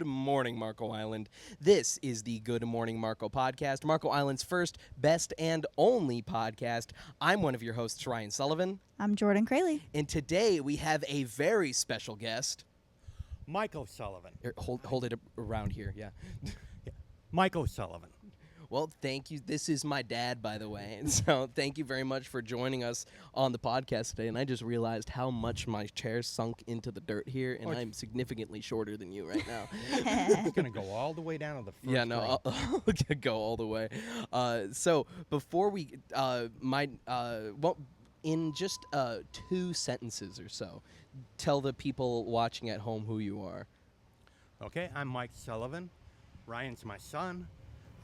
Good morning, Marco Island. This is the Good Morning Marco podcast, Marco Island's first, best, and only podcast. I'm one of your hosts, Ryan Sullivan. I'm Jordan Crayley. And today we have a very special guest. Mike Sullivan. Hold it around here, yeah. Mike Sullivan. Well, thank you. This is my dad, by the way. And so thank you very much for joining us on the podcast today. And I just realized how much my chair sunk into the dirt here, and I'm significantly shorter than you right now. It's going to go all the way down to the first Yeah, no, row. I'll go all the way. So before we, in just 2 sentences or so, tell the people watching at home who you are. Okay, I'm Mike Sullivan. Ryan's my son.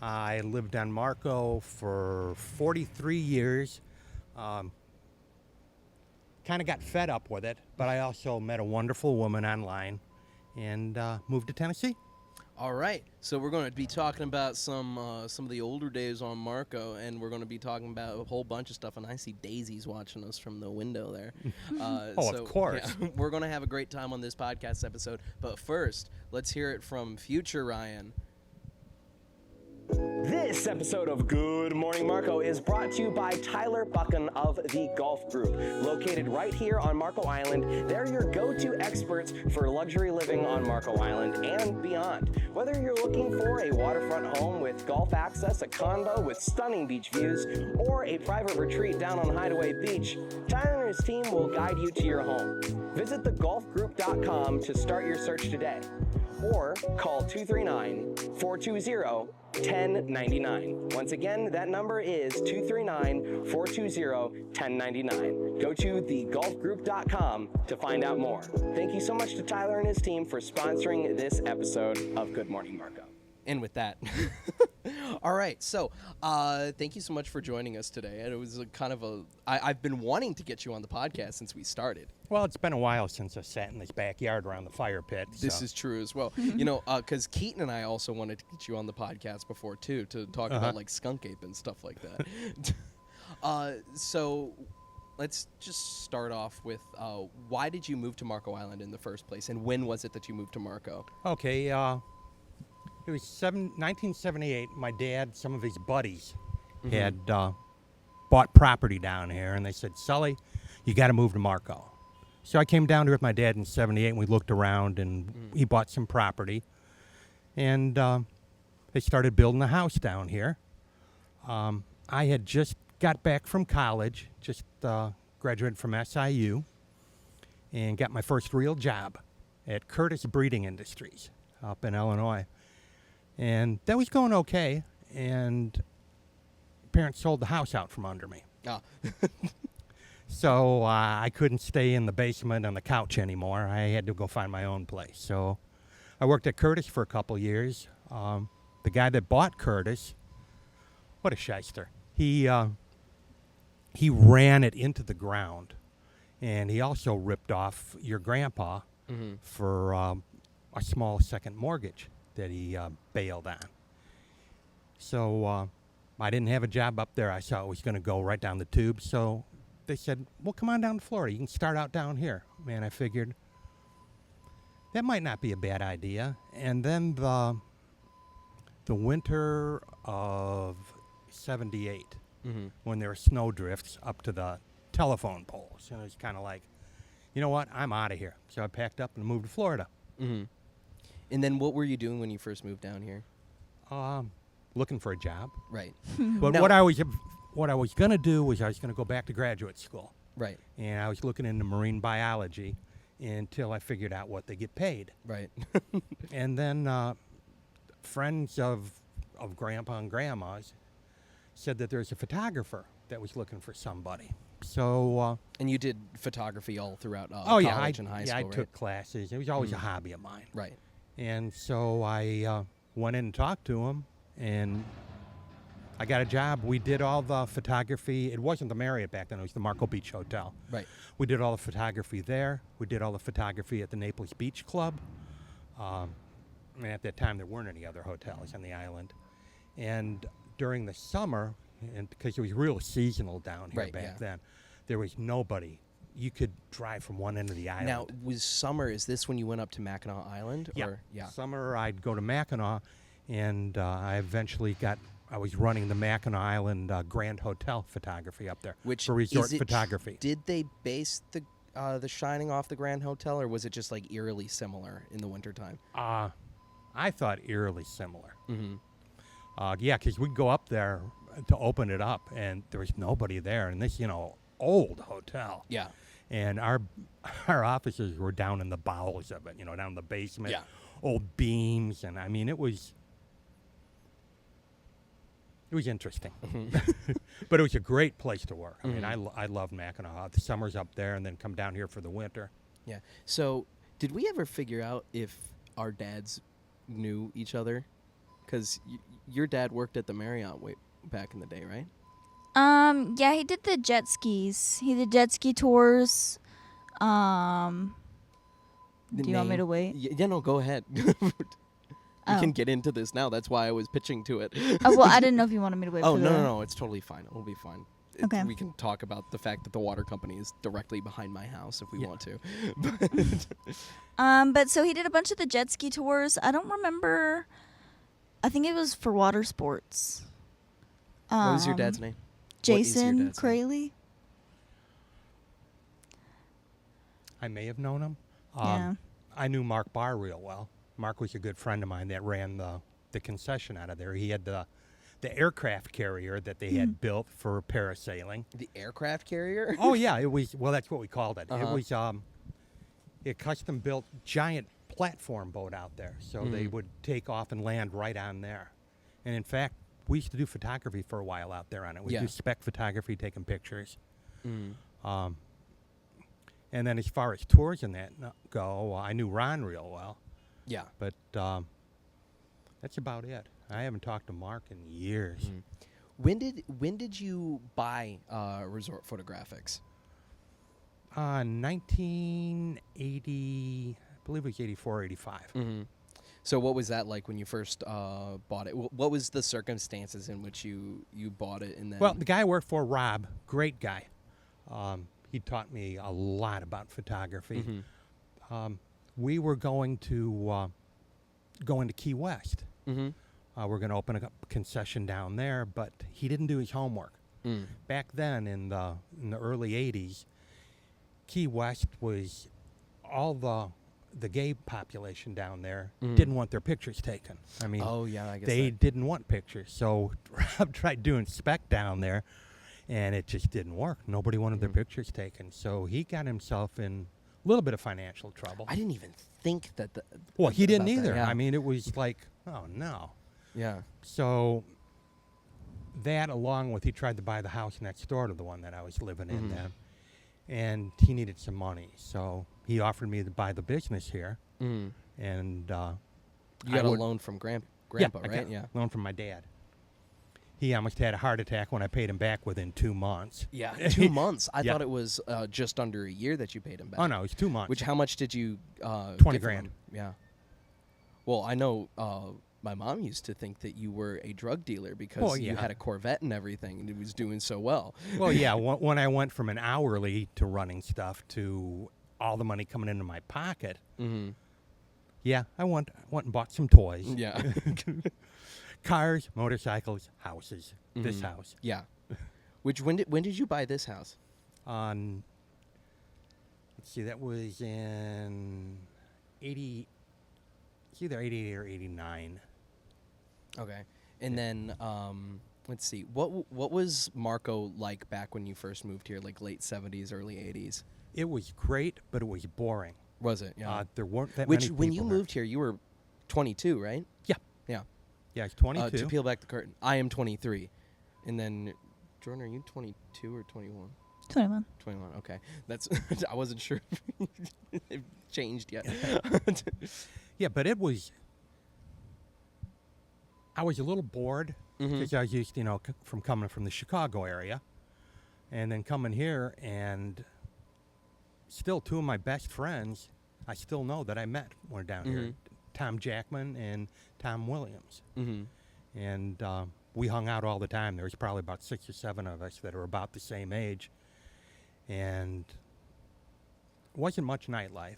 I lived on Marco for 43 years. Kind of got fed up with it, but I also met a wonderful woman online and moved to Tennessee. All right, so we're going to be talking about some of the older days on Marco, and we're going to be talking about a whole bunch of stuff. And I see Daisy's watching us from the window there. Of course. Yeah, we're going to have a great time on this podcast episode. But first, let's hear it from future Ryan. This episode of Good Morning Marco is brought to you by Tyler Buchan of the Golf Group. Located right here on Marco Island, they're your go-to experts for luxury living on Marco Island and beyond. Whether you're looking for a waterfront home with golf access, a condo with stunning beach views, or a private retreat down on Hideaway Beach, Tyler and his team will guide you to your home. Visit thegolfgroup.com to start your search today, or call 239-420-1099. Once again, that number is 239-420-1099. Go to thegolfgroup.com to find out more. Thank you so much to Tyler and his team for sponsoring this episode of Good Morning Marco. And with that, all right, so thank you so much for joining us today. And it was I've been wanting to get you on the podcast since we started. Well, it's been a while since I sat in this backyard around the fire pit. This is true as well. Because Keaton and I also wanted to get you on the podcast before, too, to talk about, like, Skunk Ape and stuff like that. So let's just start off with why did you move to Marco Island in the first place, and when was it that you moved to Marco? Okay, it was 1978. My dad, some of his buddies, had bought property down here, and they said, Sully, you got to move to Marco. So I came down here with my dad in 78, and we looked around, and he bought some property. And they started building a house down here. I had just got back from college, just graduated from SIU, and got my first real job at Curtis Breeding Industries up in Illinois. And that was going okay, and parents sold the house out from under me. Ah. So I couldn't stay in the basement on the couch anymore. I had to go find my own place. So I worked at Curtis for a couple years. The guy that bought Curtis, what a shyster. He ran it into the ground, and he also ripped off your grandpa for a small second mortgage that he bailed on. So I didn't have a job up there. I saw it was going to go right down the tube. So they said, well, come on down to Florida. You can start out down here. Man, I figured that might not be a bad idea. And then the winter of 78, when there were snow drifts up to the telephone poles. And it was kind of like, you know what, I'm out of here. So I packed up and moved to Florida. And then what were you doing when you first moved down here? Looking for a job. Right. But Now- what I was going to do was I was going to go back to graduate school. Right. And I was looking into marine biology until I figured out what they get paid. Right. And then friends of Grandpa and Grandma's said that there's a photographer that was looking for somebody. So And you did photography all throughout college and high school, I right? took classes. It was always a hobby of mine. Right. And so I went in and talked to him, and I got a job. We did all the photography. It wasn't the Marriott back then. It was the Marco Beach Hotel. Right. We did all the photography there. We did all the photography at the Naples Beach Club. And at that time, there weren't any other hotels on the island. And during the summer, and because it was real seasonal down here then, there was nobody you could drive from one end of the island. Now, was summer, is this when you went up to Mackinac Island? Yeah. Or, yeah. Summer, I'd go to Mackinac, and I eventually I was running the Mackinac Island Grand Hotel photography up there for Resort Photography. Did they base the Shining off the Grand Hotel, or was it just like eerily similar in the wintertime? I thought eerily similar. Mm-hmm. Yeah, because we'd go up there to open it up, and there was nobody there. And this, old hotel. Yeah. And our offices were down in the bowels of it, down in the basement. Yeah. Old beams, and I mean, it was interesting. Mm-hmm. But it was a great place to work. I mean, I loved Mackinac. The summers up there, and then come down here for the winter. Yeah. So, did we ever figure out if our dads knew each other? Because your dad worked at the Marriott way back in the day, right? Yeah, he did the jet skis. He did jet ski tours. Do you want me to wait? Yeah, no, go ahead. We can get into this now. That's why I was pitching to it. Oh, well, I didn't know if you wanted me to wait. Oh, for no, it's totally fine. It'll be fine. Okay. We can talk about the fact that the water company is directly behind my house if we want to. But so he did a bunch of the jet ski tours. I don't remember. I think it was for water sports. What was your dad's name? Jason Crayley. I may have known him. Yeah. I knew Mark Barr real well. Mark was a good friend of mine that ran the concession out of there. He had the aircraft carrier that they had built for parasailing. The aircraft carrier? Oh, yeah. It was, well, that's what we called it. Uh-huh. It was a custom-built giant platform boat out there. So they would take off and land right on there. And, in fact, we used to do photography for a while out there on it. We do spec photography, taking pictures. And then as far as tours and that go, I knew Ron real well. Yeah. But that's about it. I haven't talked to Mark in years. When did you buy Resort Photographics? 1980, I believe it was 84, 85. So what was that like when you first bought it? What was the circumstances in which you bought it? And then Well, the guy I worked for, Rob, great guy. He taught me a lot about photography. We were going to Key West. We're going to open a concession down there, but he didn't do his homework. Back then, in the early 80s, Key West was all the gay population down there didn't want their pictures taken. I mean, I guess they didn't want pictures. So Rob tried doing spec down there, and it just didn't work. Nobody wanted their pictures taken. So he got himself in a little bit of financial trouble. I didn't even think that. Well, he didn't about that, either. yeah. I mean, it was like, oh, no. Yeah. So that, along with he tried to buy the house next door to the one that I was living in then, and he needed some money. So he offered me to buy the business here. And You got a loan from Grandpa, I right? got a loan from my dad. He almost had a heart attack when I paid him back within 2 months. Yeah, 2 months. I thought it was just under a year that you paid him back. Oh, no, it was 2 months. How much did you 20 give grand. him? Yeah. Well, I know my mom used to think that you were a drug dealer because you had a Corvette and everything, and it was doing so well. Well, yeah, when I went from an hourly to running stuff to all the money coming into my pocket, yeah, I went and bought some toys. Yeah. Cars, motorcycles, houses. This house. Yeah. When did you buy this house? Let's see, that was in 80. It's either 88 or 89. Okay. And then let's see. What was Marco like back when you first moved here, like late 70s, early 80s? It was great, but it was boring. Was it? Yeah. There weren't that many people when you there. moved here, you were 22, right? Yeah. Yeah. Yeah, I was 22. To peel back the curtain, I am 23. And then, Jordan, are you 22 or 21? 21. 21, okay. That's I wasn't sure if it changed yet. Yeah, but it was... I was a little bored because I was used, from coming from the Chicago area. And then coming here, and still two of my best friends I still know that I met when down here. Tom Jackman and Tom Williams. And we hung out all the time. There was probably about 6 or 7 of us that are about the same age. And wasn't much nightlife.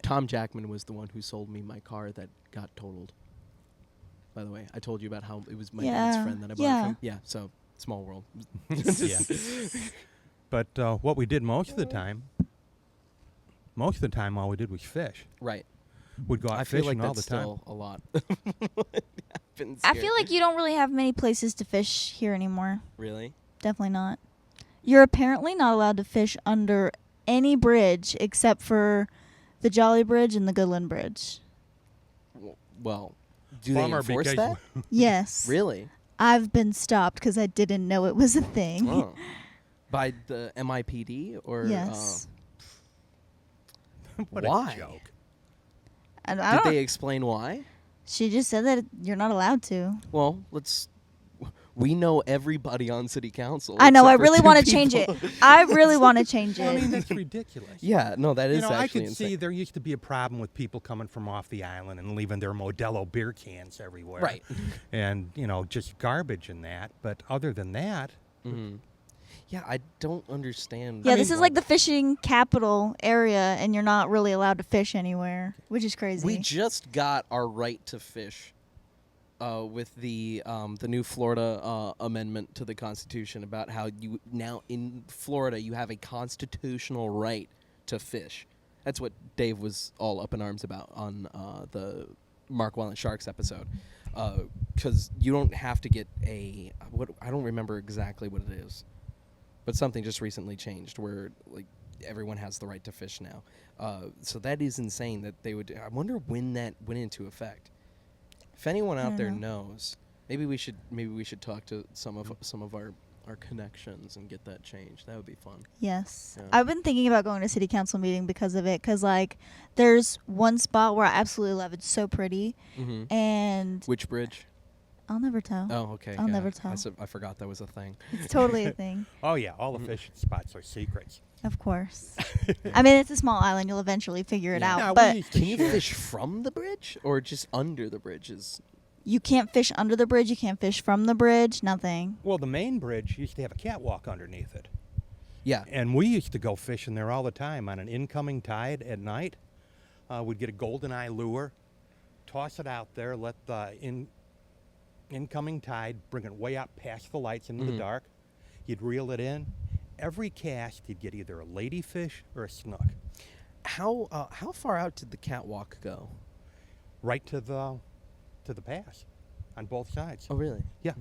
Tom Jackman was the one who sold me my car that got totaled. By the way, I told you about how it was my dad's friend that I bought it from. Yeah, so small world. Yeah. But what we did most of the time all we did was fish. Right. We'd go out I feel fishing like all that's the time. still a lot. I feel like you don't really have many places to fish here anymore. Really? Definitely not. You're apparently not allowed to fish under any bridge except for the Jolly Bridge and the Goodland Bridge. Well, do Bummer, they enforce because that? Yes. Really? I've been stopped because I didn't know it was a thing. Oh. By the MIPD or? Yes. What Why? a joke. And I Did don't. they explain why? She just said that you're not allowed to. Well, we know everybody on city council. I know. I except for really two want to change people. it. I really want to change Well, I mean, it. that's ridiculous. Yeah, no, that is You know, I actually could insane. see there used to be a problem with people coming from off the island and leaving their Modelo beer cans everywhere. Right. And, just garbage and that. But other than that, Yeah, I don't understand. Yeah, I this mean, is like the fishing capital area, and you're not really allowed to fish anywhere, which is crazy. We just got our right to fish with the new Florida amendment to the Constitution about how you now in Florida you have a constitutional right to fish. That's what Dave was all up in arms about on the Marco Island Sharks episode, because you don't have to get I don't remember exactly what it is, but something just recently changed where like everyone has the right to fish now. So that is insane that they would. I wonder when that went into effect. If anyone out there knows, maybe we should talk to some of our connections and get that changed. That would be fun. Yes. Yeah. I've been thinking about going to city council meeting because of it, because like there's one spot where I absolutely love. It's so pretty, and Which bridge? I'll never tell. Oh, okay. I'll yeah. never tell. I forgot that was a thing. It's totally a thing. oh, yeah, all the fishing spots are secrets. Of course. I mean, it's a small island. You'll eventually figure it Yeah. out. Yeah, we But used to Can you share. fish from the bridge or just under the bridges? you can't fish under the bridge. You can't fish from the bridge. Nothing. Well, the main bridge used to have a catwalk underneath it. Yeah. And we used to go fishing there all the time on an incoming tide at night. We'd get a goldeneye lure, toss it out there, let the incoming tide bring it way up past the lights into the dark. You'd reel it in. Every cast, you'd get either a ladyfish or a snook. How far out did the catwalk go? Right to the pass on both sides. Oh, really? Yeah.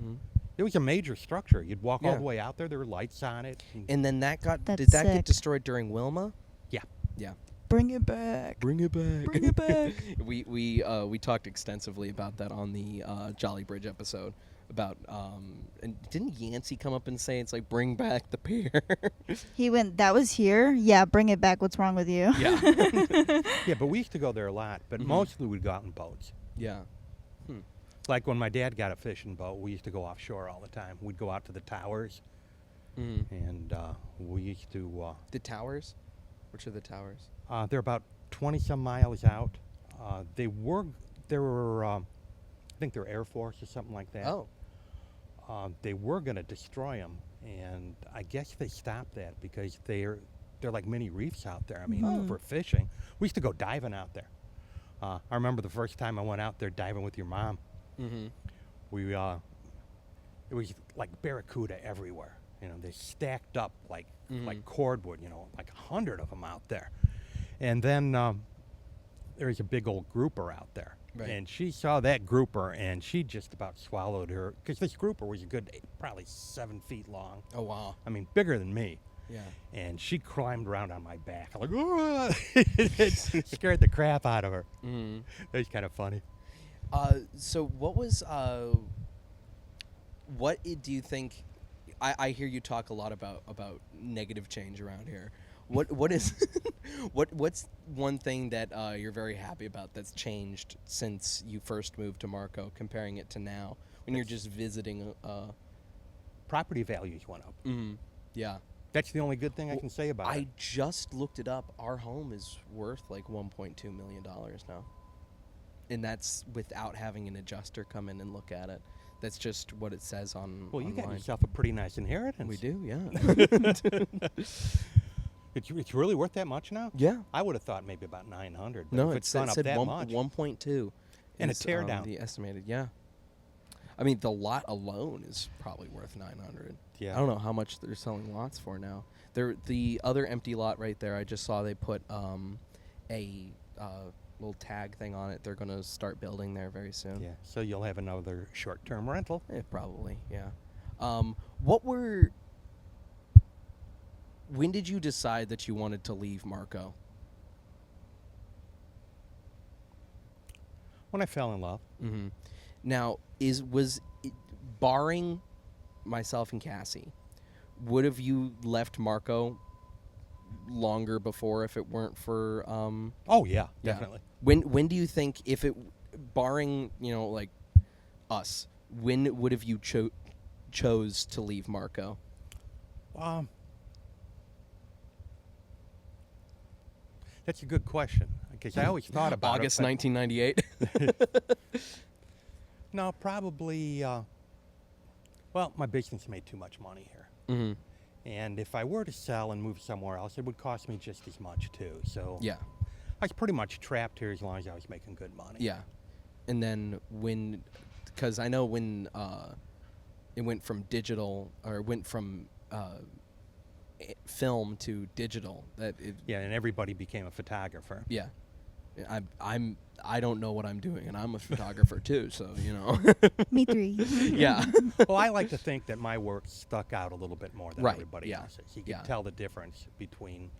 It was a major structure. You'd walk all Yeah. the way out there. There were lights on it. And then That's did that get sick. destroyed during Wilma? Yeah. Yeah. Bring it back. Bring it back. Bring it back. We talked extensively about that on the Jolly Bridge episode about and didn't Yancey come up and say it's like bring back the pier? He went, that was here? Yeah, bring it back. What's wrong with you? Yeah. Yeah, but we used to go there a lot. But mostly we'd go out in boats. Yeah. Like when my dad got a fishing boat, we used to go offshore all the time. We'd go out to the towers, and we used to. The towers? Which are the towers? They're about 20-some miles out. They were, I think they're Air Force or something like that. Oh. They were going to destroy them, and I guess they stopped that because they're like mini reefs out there. I mean, for fishing. We used to go diving out there. I remember the first time I went out there diving with your mom. We it was like barracuda everywhere. They stacked up like cordwood. Like 100 of them out there. And then there was a big old grouper out there. Right. And she saw that grouper, and she just about swallowed her, because this grouper was a good, probably 7 feet long. Oh, wow. I mean, bigger than me. Yeah. And she climbed around on my back. I'm like, oh! It scared the crap out of her. It was kind of funny. So what was do you think? I hear you talk a lot about negative change around here. What is what's one thing that you're very happy about that's changed since you first moved to Marco, comparing it to now when you're just visiting? Property values went up. Yeah. That's the only good thing I can say about it. I just looked it up. Our home is worth like $1.2 million now. And that's without having an adjuster come in and look at it. That's just what it says on Well, you online. got yourself a pretty nice inheritance. We do, yeah. It's really worth that much now? Yeah. I would have thought maybe about 900. But No, if it it's gone up said that 1.2. And a is, tear down. The estimated, yeah. I mean, the lot alone is probably worth 900. Yeah. I don't know how much they're selling lots for now. The other empty lot right there, I just saw they put a little tag thing on it. They're going to start building there very soon. Yeah. So you'll have another short-term rental. Probably, yeah. When did you decide that you wanted to leave Marco? When I fell in love. Mm-hmm. Now, barring myself and Cassie, would have you left Marco longer before if it weren't for? Oh yeah, definitely. When do you think, if it, barring like us, when would have you chose to leave Marco? That's a good question because I always thought about August it. 1998. No, probably. Well, my business made too much money here, Mm-hmm. and if I were to sell and move somewhere else, it would cost me just as much too. So Yeah. I was pretty much trapped here as long as I was making good money. Yeah. And then because I know when it went from digital, or it went from film to digital, Yeah, and everybody became a photographer. yeah. I don't know what I'm doing, and I'm a photographer too, so Me three. yeah. Well, I like to think that my work stuck out a little bit more than Right, everybody yeah, else's. You can yeah. tell the difference between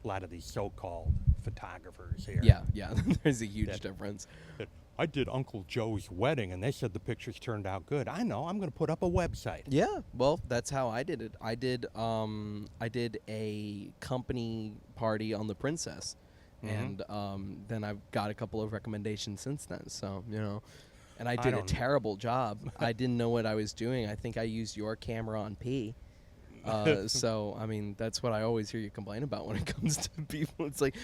a lot of these so-called photographers here. Yeah. There's a huge That- difference. That, I did Uncle Joe's wedding, and they said the pictures turned out good. I know. I'm going to put up a website. Yeah, well, that's how I did it. I did a company party on the Princess, Mhm. and then I've got a couple of recommendations since then. So and I I did a don't know. terrible job. I didn't know what I was doing. I think I used your camera on P. So I mean, that's what I always hear you complain about when it comes to people. It's like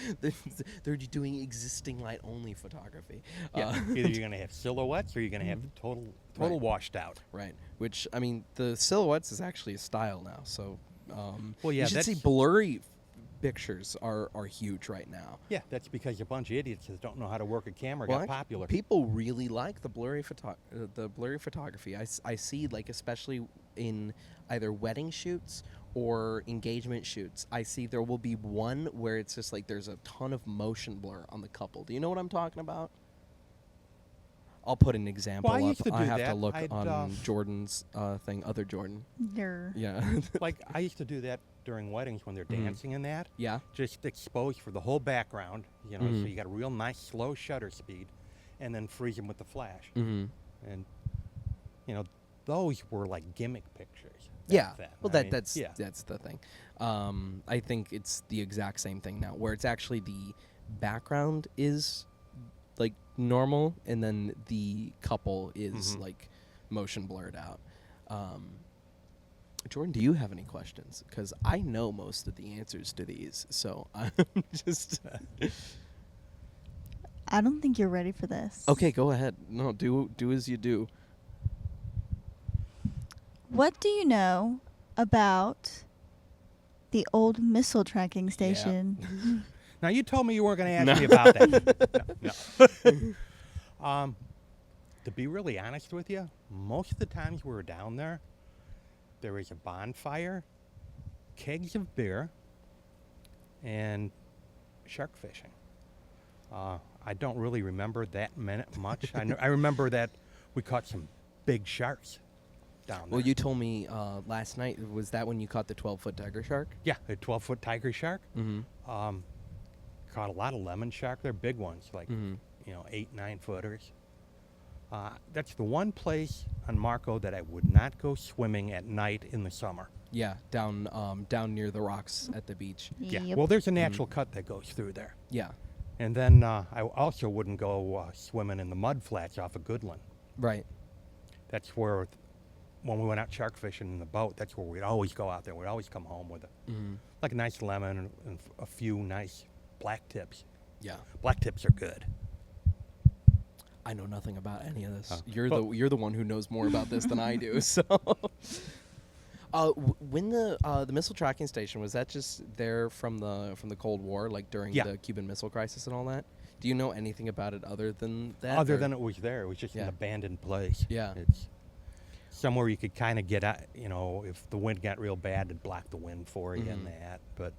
they're doing existing light only photography. Yeah. Either you're going to have silhouettes or you're going to have total Right. washed out. Right. Which, I mean, the silhouettes is actually a style now. So, Well, yeah, you should see that's- blurry pictures are huge right now. Yeah, that's because a bunch of idiots that don't know how to work a camera Well, got actually, popular. people really like the blurry photography. I see, like, especially in either wedding shoots or engagement shoots, I see there will be one where it's just like there's a ton of motion blur on the couple. Do you know what I'm talking about? I'll put an example I up. used to I do have to that. look I'd, on Jordan's thing, other Jordan. There. Yeah. Like, I used to do that during weddings when they're dancing and that. Yeah. Just expose for the whole background, so Mhm. you got a real nice slow shutter speed, and then freeze them with the flash. Mm-hmm. And, those were like gimmick pictures. back Yeah. then. Well, I mean, that's yeah. the thing. I think it's the exact same thing now, where it's actually the background is like normal, and then the couple is Mhm. like motion blurred out. Jordan, do you have any questions? Because I know most of the answers to these, so I'm just I don't think you're ready for this. okay. Go ahead. No, do as you do. What do you know about the old missile tracking station? Now, you told me you weren't going to ask No. me about that. No. To be really honest with you, most of the times we were down there, there was a bonfire, kegs of beer, and shark fishing. I don't really remember that much. I remember that we caught some big sharks down there. Well, you told me last night. Was that when you caught the 12-foot tiger shark? Yeah, a 12-foot tiger shark. Mm-hmm. Caught a lot of lemon shark. They're big ones, like Mm-hmm. 8-9 footers. That's the one place on Marco that I would not go swimming at night in the summer. Yeah, down near the rocks at the beach. Yeah. Yep. Well, there's a natural cut that goes through there. Yeah, And then I also wouldn't go swimming in the mud flats off of Goodland. right. That's where, when we went out shark fishing in the boat, that's where we'd always go out there. We'd always come home with like a nice lemon and a few nice black tips. Yeah, Black tips are good. I know nothing about any of this. Oh. You're Well- the one who knows more about this than I do. So, When the missile tracking station, was that just there from the Cold War, like during Yeah. the Cuban Missile Crisis and all that? Do you know anything about it other than that? Other or- than it was there, it was just an Yeah. abandoned place. Yeah. It's somewhere you could kind of get out, if the wind got real bad, it'd block the wind for you and that. But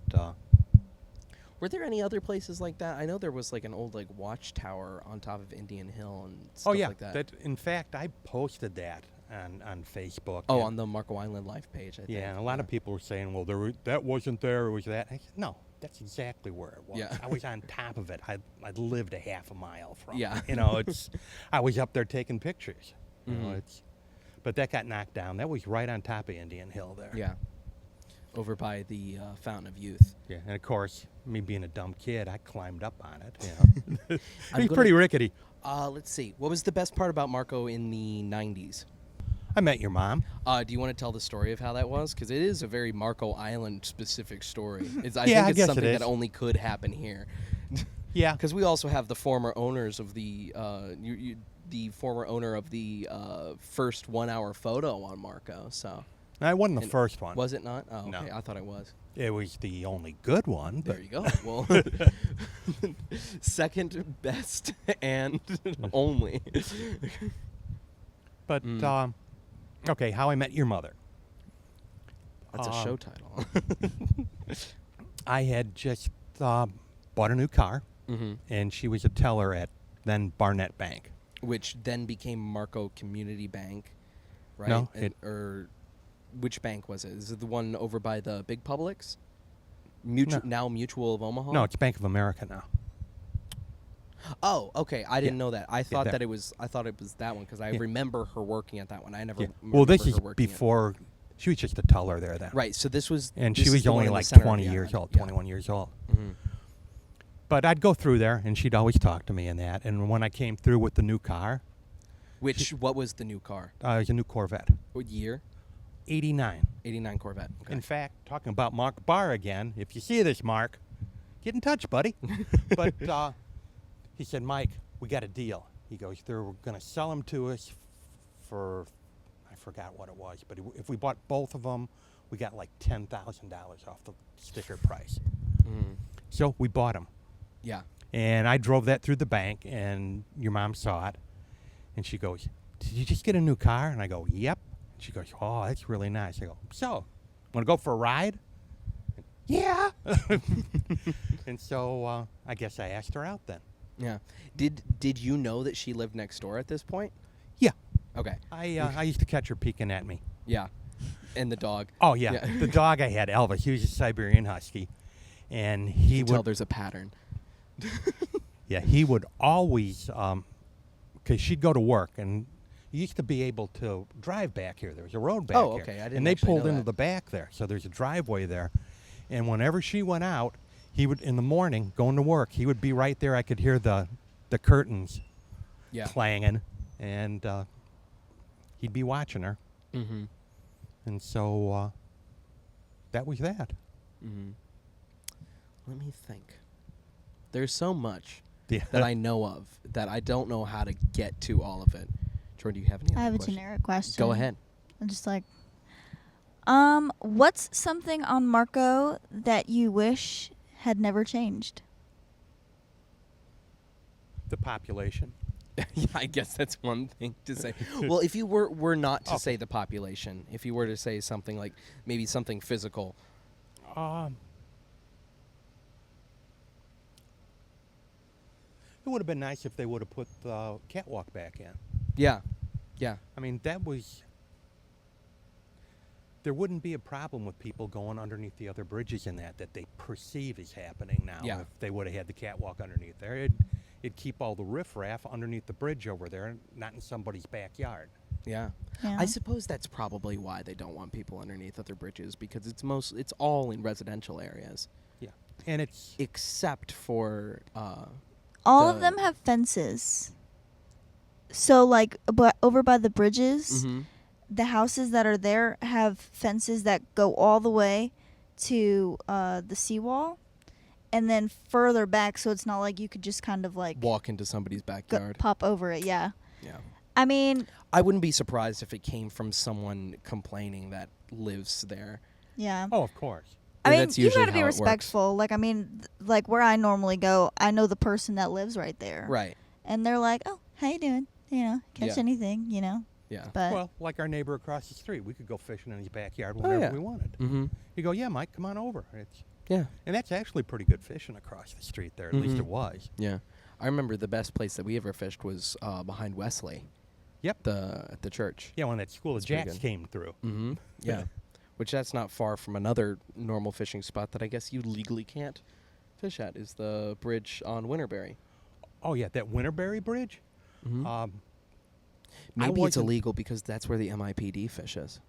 Were there any other places like that? I know there was like an old watchtower on top of Indian Hill and stuff like that. In fact, I posted that on Facebook. Oh, and- on the Marco Island Life page, I think. Yeah, and a lot of people were saying, well, that wasn't there, it was that. I said, no, that's exactly where it was. Yeah. I was on top of it. I lived a half a mile from Yeah. it. I was up there taking pictures. Mhm. But that got knocked down. That was right on top of Indian Hill there. Yeah. Over by the Fountain of Youth. Yeah, and of course, me being a dumb kid, I climbed up on it. It I'm was gonna- pretty rickety. Let's see. What was the best part about Marco in the 90s? I met your mom. Do you want to tell the story of how that was? Because it is a very Marco Island specific story. I Yeah, think I it's guess it something is. that only could happen here. Yeah. Because we also have the former owners of the the former owner of the first 1 hour photo on Marco. So I wasn't the And first one. was it not? Oh, No. okay. I thought it was. It was the only good one. But There you go. Well, second best and only. But okay, How I Met Your Mother. That's a show title. I had just bought a new car, Mm-hmm. and she was a teller at then Barnett Bank. Which then became Marco Community Bank, right? No, or which bank was it? Is it the one over by the Big Publix? No. Now Mutual of Omaha? No, it's Bank of America now. Oh, okay. I didn't Yeah. know that. I thought that- that it was. I thought it was that one because I Yeah. remember her working at that one. I never. Yeah. remember Well, this her is working at- before she was just a teller there then. Right. So this was. And this she is was the one only in the like center of 20 the years island. old, Yeah. 21 years old. Mhm. But I'd go through there, and she'd always talk to me and that. And when I came through with the new car, What was the new car? it was a new Corvette, What year? 89. 89 Corvette. Okay. In fact, talking about Mark Barr again, if you see this, Mark, get in touch, buddy. But he said, Mike, we got a deal. He goes, they're going to sell them to us for, I forgot what it was, but if we bought both of them, we got like $10,000 off the sticker price. Mhm. So we bought them. Yeah. And I drove that through the bank, and your mom saw it. And she goes, did you just get a new car? And I go, yep. And she goes, oh, that's really nice. I go, so, want to go for a ride? Yeah. And so I guess I asked her out then. Yeah. Did you know that she lived next door at this point? Yeah. Okay. I used to catch her peeking at me. Yeah. And the dog. Oh, yeah. Yeah. The dog I had, Elvis, he was a Siberian Husky. And he You can tell would, there's a pattern. yeah, he would always, because she'd go to work, and you used to be able to drive back here. There was a road back Oh, here. okay. I didn't And they actually pulled know into that. the back there, so there's a driveway there. And whenever she went out, he would, in the morning, going to work, he would be right there. I could hear the curtains Yeah. clanging, and he'd be watching her. Mm-hmm. And so that was that. Mm-hmm. Let me think. There's so much Yeah. that I know of that I don't know how to get to all of it. Jordan, do you have any I other have a questions? generic question. Go ahead. I'm just like, what's something on Marco that you wish had never changed? The population. Yeah, I guess that's one thing to say. Well, if you were not to say the population, if you were to say something like maybe something physical, It would have been nice if they would have put the catwalk back in. yeah, yeah, I mean, that was. There wouldn't be a problem with people going underneath the other bridges in that they perceive is happening now. Yeah. If they would have had the catwalk underneath there, it'd keep all the riffraff underneath the bridge over there, not in somebody's backyard. yeah. Yeah. I suppose that's probably why they don't want people underneath other bridges because it's all in residential areas, Yeah, and it's except for All of the- them have fences. So, like, over by the bridges, Mhm. the houses that are there have fences that go all the way to the seawall, and then further back, so it's not like you could just kind of like walk into somebody's backyard. pop over it. Yeah. Yeah. I mean, I wouldn't be surprised if it came from someone complaining that lives there. Yeah. Oh, of course. I And mean, that's you usually gotta be how it works. respectful. Like, I mean, like where I normally go, I know the person that lives right there. Right. And they're like, "Oh, how you doing? You know, catch Yeah. anything? You know." Yeah. But Well, like our neighbor across the street, we could go fishing in his backyard Oh, whenever yeah. we wanted. Mm-hmm. You go, yeah, Mike, come on over. Yeah. And that's actually pretty good fishing across the street there. At least Mhm. it was. Yeah. I remember the best place that we ever fished was behind Wesley. Yep. At the church. Yeah, when that school of That's pretty jacks good. came through. Mm-hmm. Yeah. Which that's not far from another normal fishing spot that I guess you legally can't fish at is the bridge on Winterberry. Oh, yeah, that Winterberry Bridge. Mm-hmm. I Maybe it's wasn't- illegal because that's where the MIPD fishes.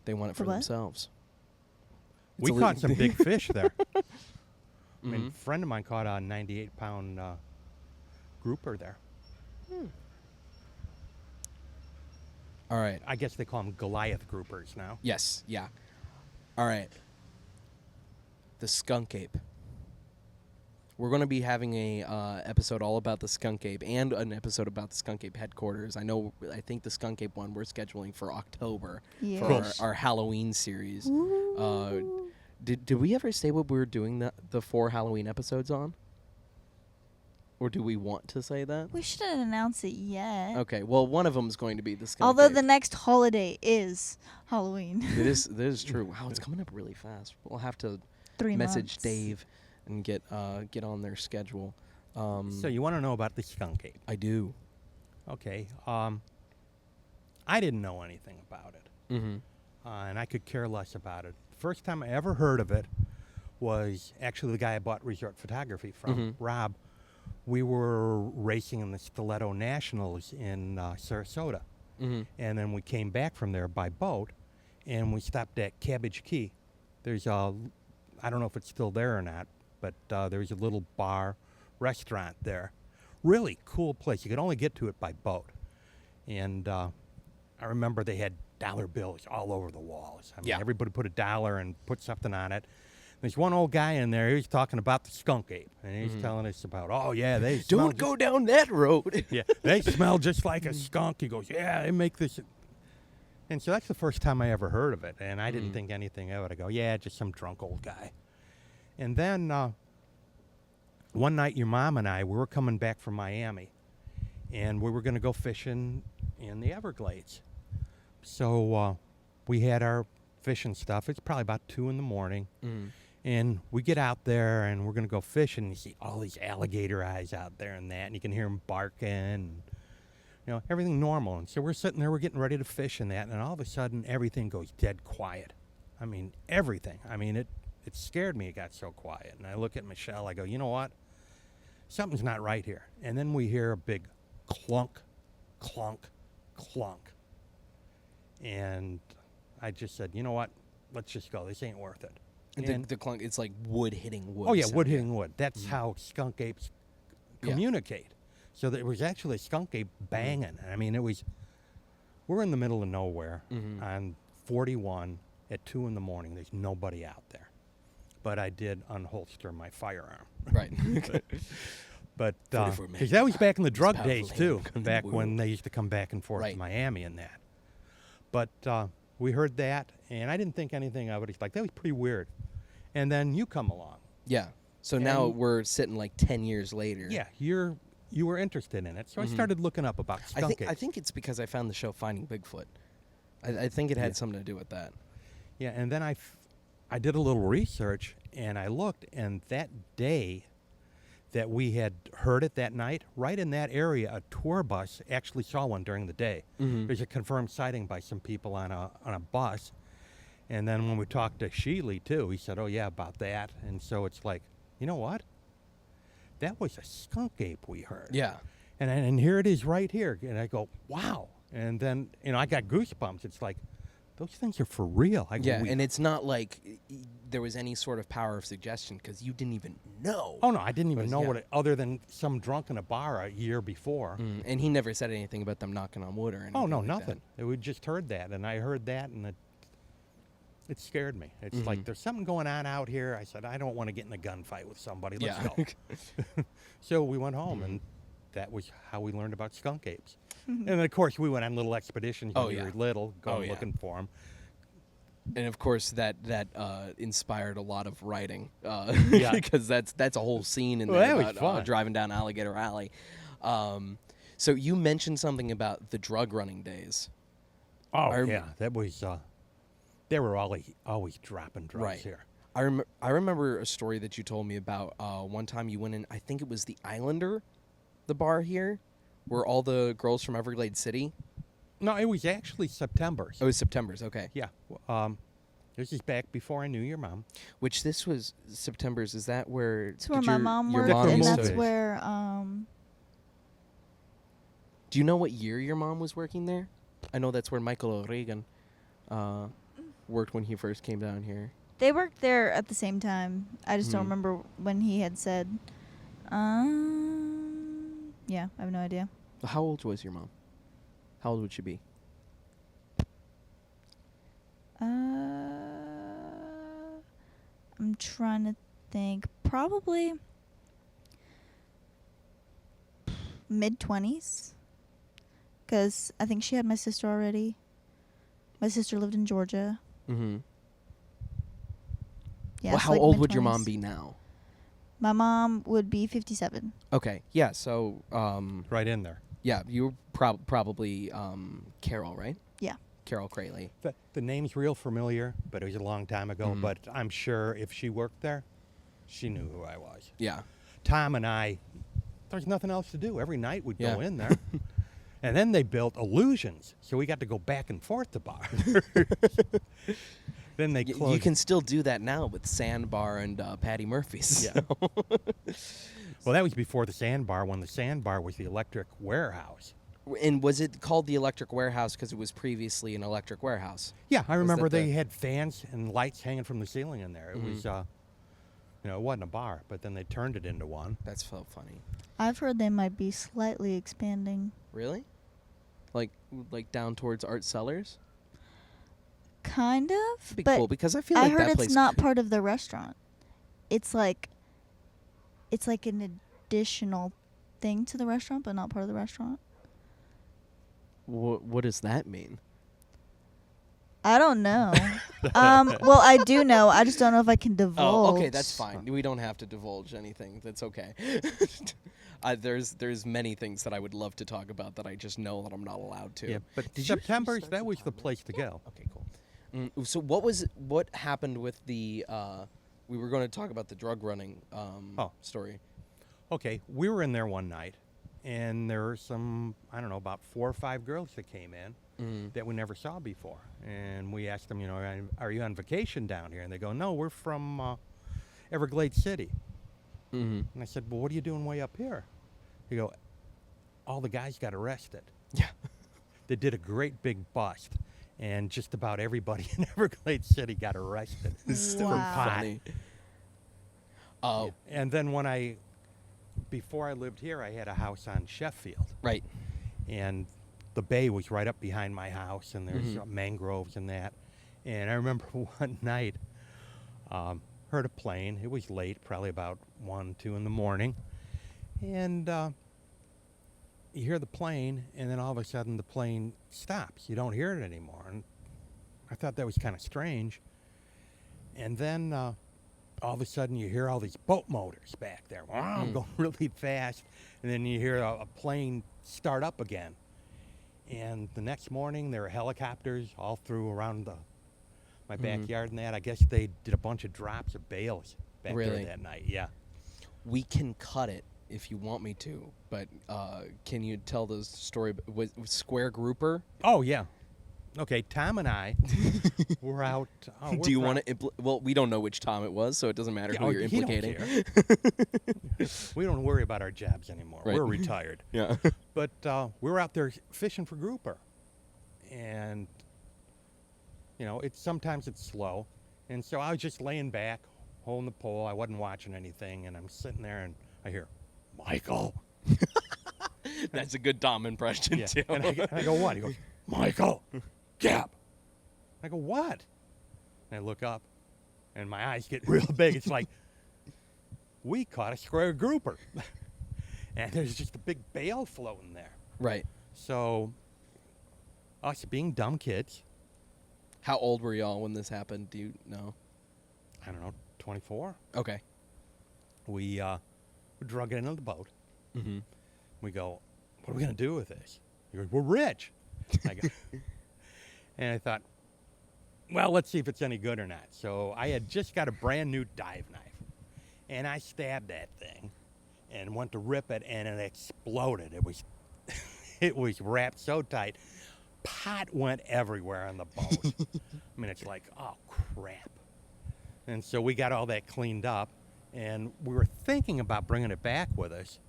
They want it The for what? themselves. We It's caught ille- some big fish there. I mean, Mhm. a friend of mine caught a 98-pound grouper there. All right. I guess they call them Goliath groupers now. Yes. Yeah. All right. The skunk ape. We're going to be having a episode all about the skunk ape and an episode about the skunk ape headquarters. I think the skunk ape one we're scheduling for October Yeah. for Cool. our Halloween series. Ooh. Did we ever say what we were doing the 4 Halloween episodes on? Or do we want to say that? We shouldn't announce it yet. Okay, well, one of them is going to be the skunk Although ape. the next holiday is Halloween. That is true. Wow, it's coming up really fast. We'll have to 3 message months. Dave and get on their schedule. So you want to know about the skunk ape? I do. Okay. I didn't know anything about it, Mm-hmm. and I could care less about it. First time I ever heard of it was actually the guy I bought Resort Photography from, Mhm. Rob. We were racing in the Stiletto Nationals in Sarasota, Mm-hmm. and then we came back from there by boat, and we stopped at Cabbage Key. There's a, I don't know if it's still there or not, but there's a little bar, restaurant there. Really cool place. You could only get to it by boat. And I remember they had dollar bills all over the walls. I mean, Yeah. everybody put $1 and put something on it. There's one old guy in there. He's talking about the skunk ape, and he's telling us about, oh yeah, they smell Don't go down that road. yeah, they smell just like a skunk. He goes, yeah, they make this. And so that's the first time I ever heard of it, and I didn't think anything of it. I go, yeah, just some drunk old guy. And then one night, your mom and I, we were coming back from Miami, and we were going to go fishing in the Everglades. So we had our fishing stuff. It's probably about 2 in the morning. Mm. And we get out there, and we're going to go fishing. And you see all these alligator eyes out there and that, and you can hear them barking, and, you know, everything normal. And so we're sitting there, we're getting ready to fish and that, and all of a sudden, everything goes dead quiet. I mean, everything. I mean, it scared me. It got so quiet. And I look at Michelle. I go, you know what? Something's not right here. And then we hear a big clunk, clunk, clunk. And I just said, you know what? Let's just go. This ain't worth it. And the clunk, it's like wood hitting wood. Oh, yeah, sound. wood hitting wood. That's how skunk apes Yeah. communicate. So there was actually a skunk ape banging. I mean, we're in the middle of nowhere on 41 at 2 in the morning. There's nobody out there. But I did unholster my firearm. Right. But 44 because that was back in the drug powerful days, too, handgun in the back when world. they used to come back and forth Right. to Miami and that. But we heard that, and I didn't think anything of it. It's like, that was pretty weird. And then you come along. Yeah. So now And- we're sitting like 10 years later. Yeah, you were interested in it. So I started looking up about skunk I apes. think it's because I found the show Finding Bigfoot. I think it had Yeah. something to do with that. Yeah, and then I did a little research, and I looked, and that day that we had heard it that night, right in that area, a tour bus actually saw one during the day. There's a confirmed sighting by some people on a bus. And then when we talked to Sheely, too, he said, oh, yeah, about that. And so it's like, you know what? That was a skunk ape we heard. Yeah. And here it is right here. And I go, wow. And then, you know, I got goosebumps. It's like, those things are for real. I go, Yeah, "We and it's not like there was any sort of power of suggestion because you didn't even know. Oh, no, I didn't even Was- know yeah. what it, other than some drunk in a bar a year before. And he never said anything about them knocking on wood or anything. Oh, no, like nothing. We just heard that, and I heard that, and it scared me. It's like, there's something going on out here. I said, I don't want to get in a gunfight with somebody. Let's Yeah. go. So we went home, and that was how we learned about skunk apes. And then, of course, we went on little expeditions when Oh, we yeah. were little, going Oh, yeah. looking for them. And of course, that inspired a lot of writing, Yeah. because that's a whole scene in Well, there that was about fun. driving down Alligator Alley. So you mentioned something about the drug running days. Oh, I rem- yeah. That was, they were always dropping drugs Right. here. I remember a story that you told me about one time you went in, I think it was the Islander, the bar here, where all the girls from Everglades City. No, it was actually September's. Oh, it was September's, okay. Yeah. This is back before I knew your mom. Which this was September's. Is that where? It's where did my your- mom your worked, mom and used that's to- where Do you know what year your mom was working there? I know that's where Michael O'Regan worked when he first came down here. they worked there at the same time. I just don't Mhm. remember when he had said. Yeah, I have no idea. How old was your mom? How old would she be? I'm trying to think. Probably mid-20s. Because I think she had my sister already. My sister lived in Georgia. Mm-hmm. Yeah, Well, so how like old would your mid-20s. mom be now? My mom would be 57. Okay, yeah. So, Right in there. yeah, you were probably Carol, right? Yeah. Carol Crayley. The name's real familiar, but it was a long time ago. Mhm. But I'm sure if she worked there, she knew who I was. Yeah. Tom and I, there's nothing else to do. Every night we'd Yeah. go in there. And then they built Illusions, so we got to go back and forth to bar. Then they closed. You can still do that now with Sandbar and Patty Murphy's. Yeah. Well, that was before the Sandbar, when the Sandbar was the Electric Warehouse. And was it called the Electric Warehouse because it was previously an electric warehouse? Yeah, I remember that they the- had fans and lights hanging from the ceiling in there. It was, Mhm. it wasn't a bar, but then they turned it into one. That's so funny. I've heard they might be slightly expanding. Really? Like down towards Art Cellars? Kind of. That'd be but cool because I feel I like heard that it's place not could- part of the restaurant. It's like an additional thing to the restaurant, but not part of the restaurant. What does that mean? I don't know. Well, I do know. I just don't know if I can divulge. Oh, okay, that's fine. We don't have to divulge anything. That's okay. There's many things that I would love to talk about that I just know that I'm not allowed to. Yeah, but Did you September's, start that the was the timer? place to go. Okay, cool. So what happened with the? We were going to talk about the drug running story. Okay, we were in there one night, and there were some, I don't know, about 4 or 5 girls that came in that we never saw before. And we asked them, are you on vacation down here? And they go, no, we're from Everglades City. Mm-hmm. And I said, well, what are you doing way up here? They go, all the guys got arrested. Yeah. They did a great big bust, and just about everybody in Everglades City got arrested for Wow. pot. Funny. Oh, And then before I lived here, I had a house on Sheffield, right. and the bay was right up behind my house, and there's mangroves and that. And I remember one night, heard a plane. It was late, probably about 1, 2 in the morning, and you hear the plane, and then all of a sudden the plane stops. You don't hear it anymore, and I thought that was kind of strange. And then all of a sudden you hear all these boat motors back there, going really fast, and then you hear a plane start up again. And the next morning there were helicopters all through around my backyard and that. I guess they did a bunch of drops of bales back Really? there that night. Yeah. We can cut it if you want me to, but can you tell the story with Square Grouper? Oh yeah. Okay, Tom and I were out. Do you want to? Well, we don't know which Tom it was, so it doesn't matter who you're he don't implicating. care. We don't worry about our jobs anymore. Right. We're retired. Yeah. But we were out there fishing for grouper, and sometimes it's slow, and so I was just laying back, holding the pole. I wasn't watching anything, and I'm sitting there, and I hear, Michael. That's a good Tom impression Yeah. too. And I go, what? He goes, Michael, Gap. I go, what? And I look up, and my eyes get real big. It's like, we caught a square grouper. And there's just a big bale floating there. Right. So, us being dumb kids, How old were y'all when this happened? Do you know? I don't know, 24. Okay. We drug it into the boat. Mm-hmm. We go, what are we going to do with this? He goes, we're rich. I go, and I thought, well, let's see if it's any good or not. So I had just got a brand new dive knife, and I stabbed that thing and went to rip it, and it exploded. It was, it was wrapped so tight. Pot went everywhere on the boat. I mean, it's like, oh, crap. And so we got all that cleaned up, and we were thinking about bringing it back with us.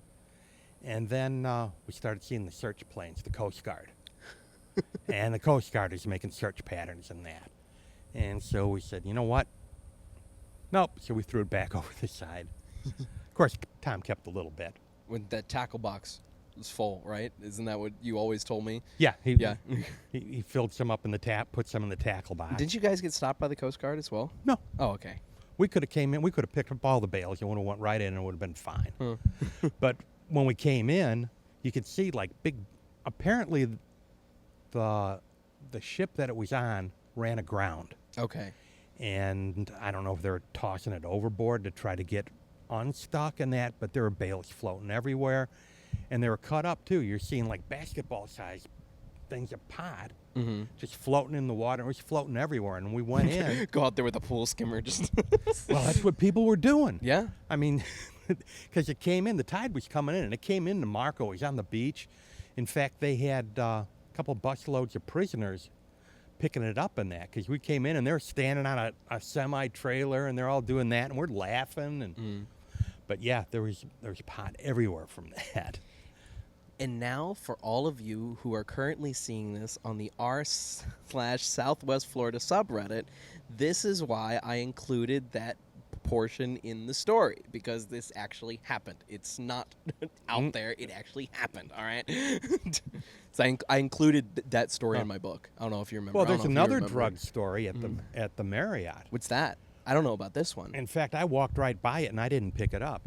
And then we started seeing the search planes, the Coast Guard. And the Coast Guard is making search patterns and that. And so we said, you know what? Nope. So we threw it back over the side. Of course, Tom kept a little bit. When that tackle box was full, right? Isn't that what you always told me? Yeah. Yeah. He filled some up in the put some in the tackle box. Didn't you guys get stopped by the Coast Guard as well? No. Oh, okay. We could have came in. We could have picked up all the bales. You would have went right in and it would have been fine. But when we came in, you could see like big. Apparently, the ship that it was on ran aground, Okay. and I don't know if they were tossing it overboard to try to get unstuck and that. But there were bales floating everywhere, and they were cut up too. You're seeing like basketball-sized things of pot just floating in the water. It was floating everywhere, and we went in. Go out there with a pool skimmer, just. Well, that's what people were doing. Yeah. I mean, because it came in, the tide was coming in, and it came into Marco. It was on the beach. In fact, they had a couple busloads of prisoners picking it up in that, because we came in, and they were standing on a semi-trailer, and they're all doing that, and we're laughing. And But, yeah, there was pot everywhere from that. And now, for all of you who are currently seeing this on the r/Southwest Florida subreddit, this is why I included that portion in the story, because this actually happened. It's not out there. It actually happened, all right? So I included that story in my book. I don't know if you remember. Well, I don't there's know if you another remember. drug story at the Marriott. What's that? I don't know about this one. In fact, I walked right by it, and I didn't pick it up.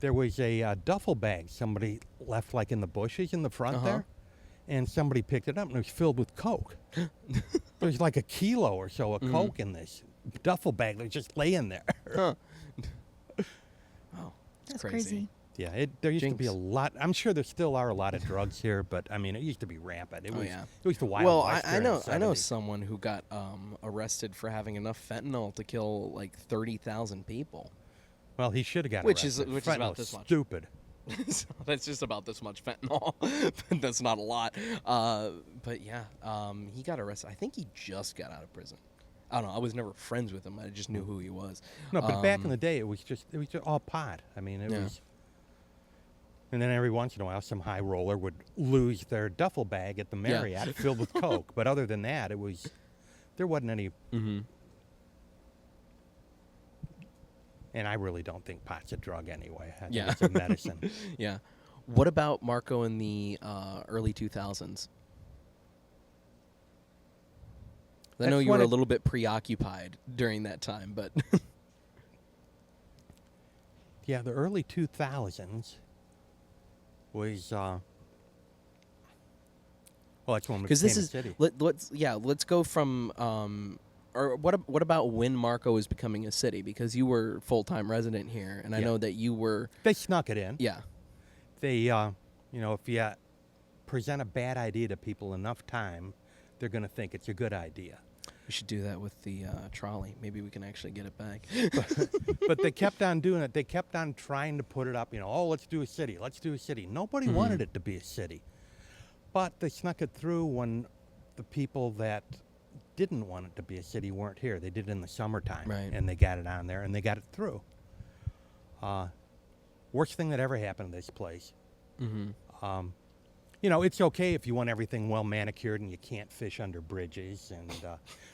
There was a duffel bag somebody left like in the bushes in the front there, and somebody picked it up, and it was filled with Coke. There's like a kilo or so of Coke in this duffel bag that was just laying there. Huh. Oh, That's crazy. Yeah, there used to be a Jinx. lot. I'm sure there still are a lot of drugs here, but I mean, it used to be rampant. It was, yeah. It was the Wild Well, West. I during know the I know 70s. someone who got arrested for having enough fentanyl to kill like 30,000 people. Well, he should have got Which is arrested. about Fentanyl's this much. Stupid. So that's just about this much fentanyl. That's not a lot. But yeah, he got arrested. I think he just got out of prison. I don't know. I was never friends with him. I just knew who he was. No, but back in the day, it was just all pot. I mean, it Yeah. was. And then every once in a while, some high roller would lose their duffel bag at the Marriott filled with Coke. But other than that, there wasn't any. And I really don't think pot's a drug anyway. I think it's a medicine. Yeah. What about Marco in the early 2000s? I know That's you when were a it- little bit preoccupied during that time, but Yeah, the early 2000s was. Well, that's when we because became this a is city. let's go from or what about when Marco is becoming a city? Because you were full-time resident here, and I know that you were. They snuck it in. Yeah. They, if you present a bad idea to people enough time, they're going to think it's a good idea. We should do that with the trolley. Maybe we can actually get it back. But they kept on doing it. They kept on trying to put it up, oh, let's do a city. Let's do a city. Nobody wanted it to be a city. But they snuck it through when the people that didn't want it to be a city weren't here. They did it in the summertime. Right. And they got it on there, and they got it through. Worst thing that ever happened to this place. It's okay if you want everything well manicured and you can't fish under bridges and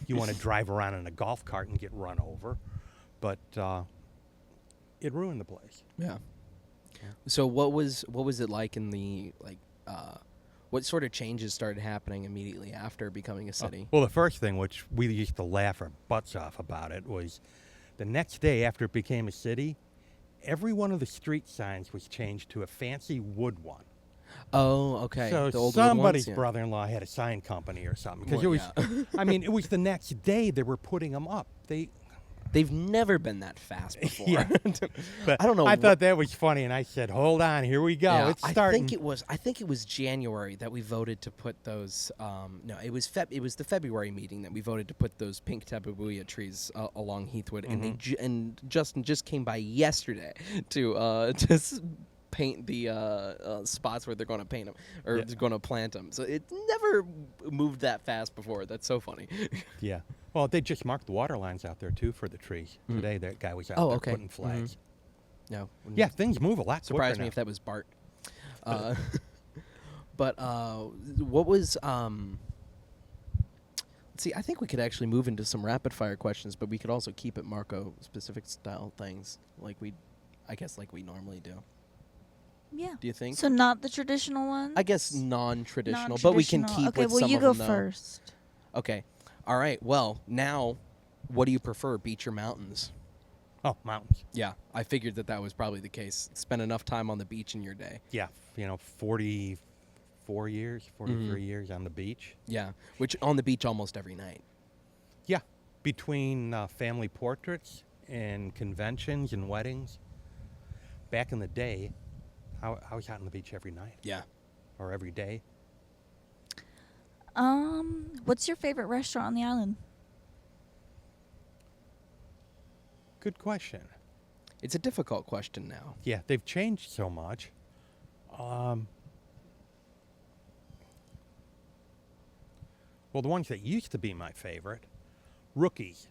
you want to drive around in a golf cart and get run over. But it ruined the place. Yeah. So what was it like in the what sort of changes started happening immediately after becoming a city? Well, the first thing, which we used to laugh our butts off about it, was the next day after it became a city, every one of the street signs was changed to a fancy wood one. Oh, okay. So The old somebody's ones, yeah. brother-in-law had a sign company or something. Because Well, it was, I mean, it was the next day they were putting them up. They've never been that fast before. Yeah. But I don't know. I thought that was funny, and I said, "Hold on, here we go. Yeah, It's starting." I think it was January that we voted to put those. No, it was it was the February meeting that we voted to put those pink tababuya trees along Heathwood, and and Justin just came by yesterday to just paint the spots where they're going to paint them or they're going to plant them. So it never moved that fast before. That's so funny. Yeah. Well, they just marked the water lines out there too for the trees today. That guy was out there okay. putting flags. No. Yeah, things move a lot. Surprised me if that was Bart. But what was let's see, I think we could actually move into some rapid fire questions, but we could also keep it Marco specific style things like we normally do. Yeah. Do you think? So not the traditional ones? I guess non-traditional, but we can keep Okay, with well, some you of go them, though. first. Okay. All right. Well, now what do you prefer, beach or mountains? Oh, mountains. Yeah, I figured that was probably the case. Spend enough time on the beach in your day. Yeah, 44 years, 43 years on the beach. Yeah, which on the beach almost every night. Yeah, between family portraits and conventions and weddings. Back in the day, I was out on the beach every night. Yeah. Or every day. What's your favorite restaurant on the island? Good question. It's a difficult question now. Yeah, they've changed so much. Well, the ones that used to be my favorite, Rookies.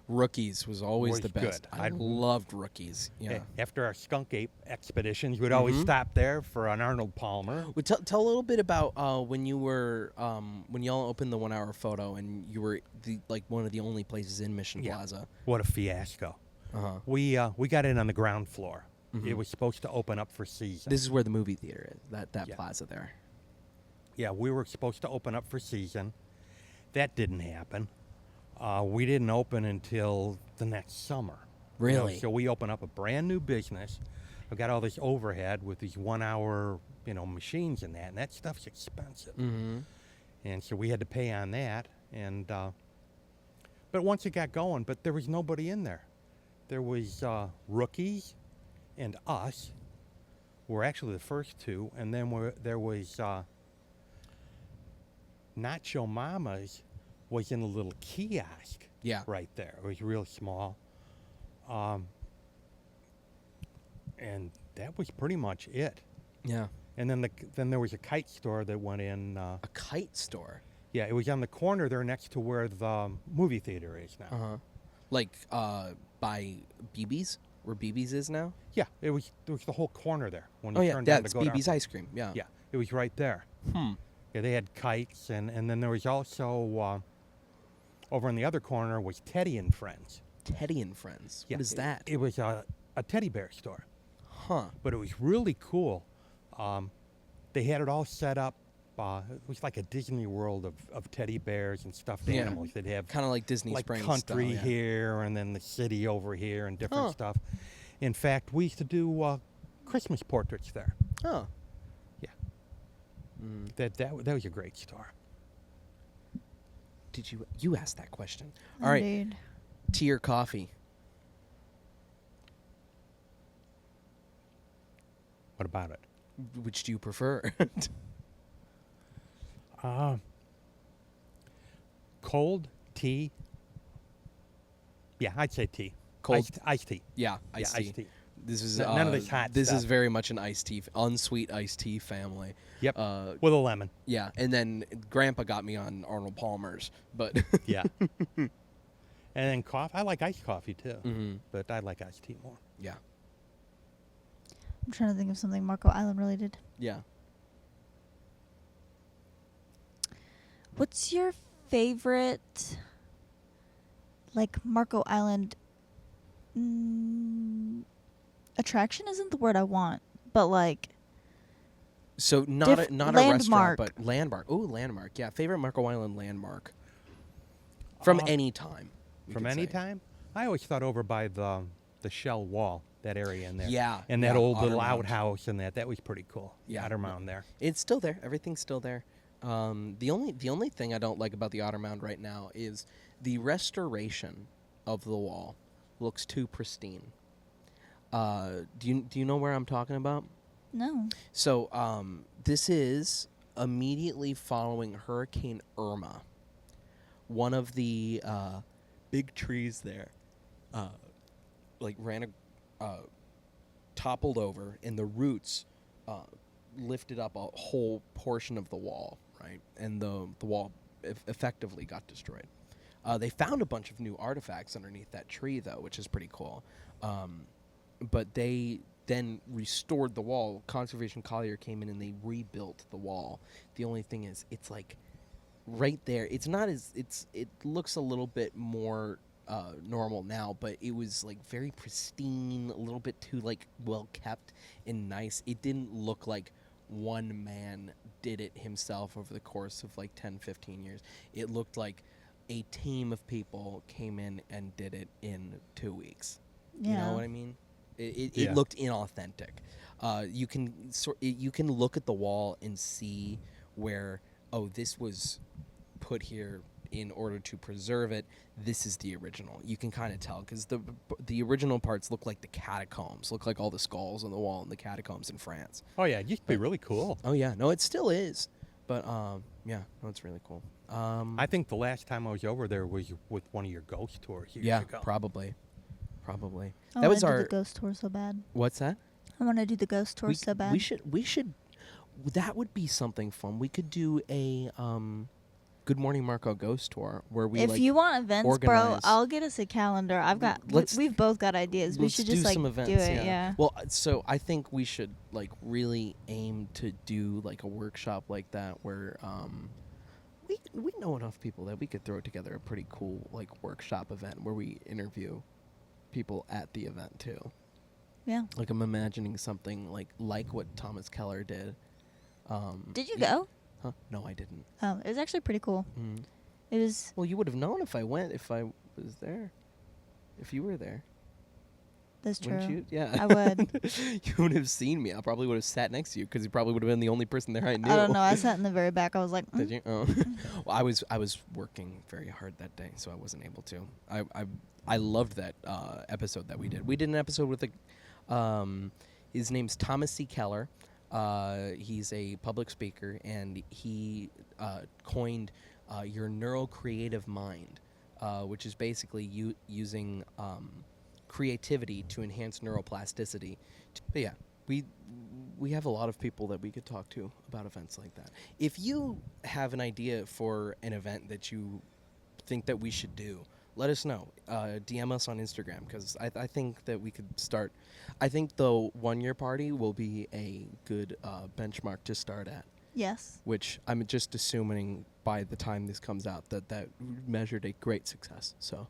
Rookies was always Was the best. good. I loved Rookies. Yeah. After our skunk ape expeditions, we'd always stop there for an Arnold Palmer. Well, tell a little bit about when you were when y'all opened the 1 hour photo and you were one of the only places in Mission Plaza. What a fiasco. Uh-huh. We got in on the ground floor. It was supposed to open up for season. This is where the movie theater is. That plaza there. Yeah, we were supposed to open up for season. That didn't happen. We didn't open until the next summer. Really? So we opened up a brand new business. I've got all this overhead with these 1 hour, machines and that stuff's expensive. Mm-hmm. And so we had to pay on that. And but once it got going, but there was nobody in there. There was Rookies and us. Were actually the first two, and then there was Nacho Mama's. Was in a little kiosk. Yeah. Right there. It was real small. And that was pretty much it. Yeah. And then there was a kite store that went in. A kite store? Yeah, it was on the corner there next to where the movie theater is now. Uh-huh. Like by BB's? Where BB's is now? Yeah, there was the whole corner there. When you turned down to that's go down. BB's ice cream. Yeah. Yeah, it was right there. Yeah, they had kites, and then there was also over in the other corner was Teddy and Friends. Teddy and Friends. Yeah, What is that? It was a teddy bear store. Huh. But it was really cool. They had it all set up. It was like a Disney World of teddy bears and stuffed animals. They'd have kind of like Disney like Springs country style, yeah. here, and then the city over here, and different Huh. stuff. In fact, we used to do Christmas portraits there. Oh. Yeah. That was a great store. Did you asked that question? All right. Indeed. Tea or coffee? What about it? Which do you prefer? Cold tea. Yeah, I'd say tea. Cold iced tea. Yeah, iced tea. Iced tea. This is None of this hot This is stuff. very much an iced tea, unsweet iced tea family. Yep. With a lemon. Yeah, and then Grandpa got me on Arnold Palmer's, but Yeah. And then coffee. I like iced coffee too, but I like iced tea more. yeah, I'm trying to think of something Marco Island related. yeah. What's your favorite, Marco Island attraction? Isn't the word I want, but So not a restaurant, landmark. but landmark. Oh, landmark. Yeah, favorite Marco Island landmark from any time. we From could any say. time? I always thought over by the shell wall that area in there. Yeah, And that yeah, old Otter little Mound. outhouse and that was pretty cool. Yeah. Otter Mound there. It's still there. Everything's still there. The only thing I don't like about the Otter Mound right now is the restoration of the wall looks too pristine. Do you know where I'm talking about? No. So this is immediately following Hurricane Irma. One of the big trees there, toppled over, and the roots lifted up a whole portion of the wall, right? And the wall effectively got destroyed. They found a bunch of new artifacts underneath that tree, though, which is pretty cool. But they then restored the wall. Conservation Collier came in and they rebuilt the wall. The only thing is, it's like right there. It's not as it looks a little bit more normal now, but it was like very pristine, a little bit too like well kept and nice. It didn't look like one man did it himself over the course of like 10, 15 years. It looked like a team of people came in and did it in 2 weeks. Yeah. You know what I mean? It Yeah. looked inauthentic. You can look at the wall and see where, oh, this was put here in order to preserve it. This is the original. You can kind of tell because the original parts look like the catacombs, look like all the skulls on the wall in the catacombs in France. Oh, yeah. It used to be really cool. Oh yeah, no, it still is. But yeah, no, it's really cool. I think the last time I was over there was with one of your ghost tours years Yeah, ago. probably. I That was want to do our. the ghost tour so bad. What's that? I want to do the ghost tour so bad. We should. That would be something fun. We could do a Good Morning Marco ghost tour where we. If like, you want events, bro, organize- I'll get us a calendar. I've got. Let's- We've both got ideas. We let's should do just like some events, do it. Yeah. Well, so I think we should like really aim to do like a workshop like that where we know enough people that we could throw together a pretty cool like workshop event where we interview people at the event too. Yeah. Like I'm imagining something like what Thomas Keller did. Did you go? Huh? No, I didn't. Oh, it was actually pretty cool. Mm. It was. Well, you would have known if I went, if I was there, if you were there. That's true. Wouldn't you? Yeah. I would. You would have seen me. I probably would have sat next to you because you probably would have been the only person there I knew. I don't know. I sat in the very back. I was like, Did you? Oh. Well, I was working very hard that day, so I wasn't able to. I loved that episode that we did. We did an episode with his name's Thomas C. Keller. He's a public speaker, and he coined your neurocreative mind, which is basically using creativity to enhance neuroplasticity. But yeah, we have a lot of people that we could talk to about events like that. If you have an idea for an event that you think that we should do, let us know. DM us on Instagram because I think that we could start. I think the 1 year party will be a good benchmark to start at. yes. Which I'm just assuming by the time this comes out that measured a great success. So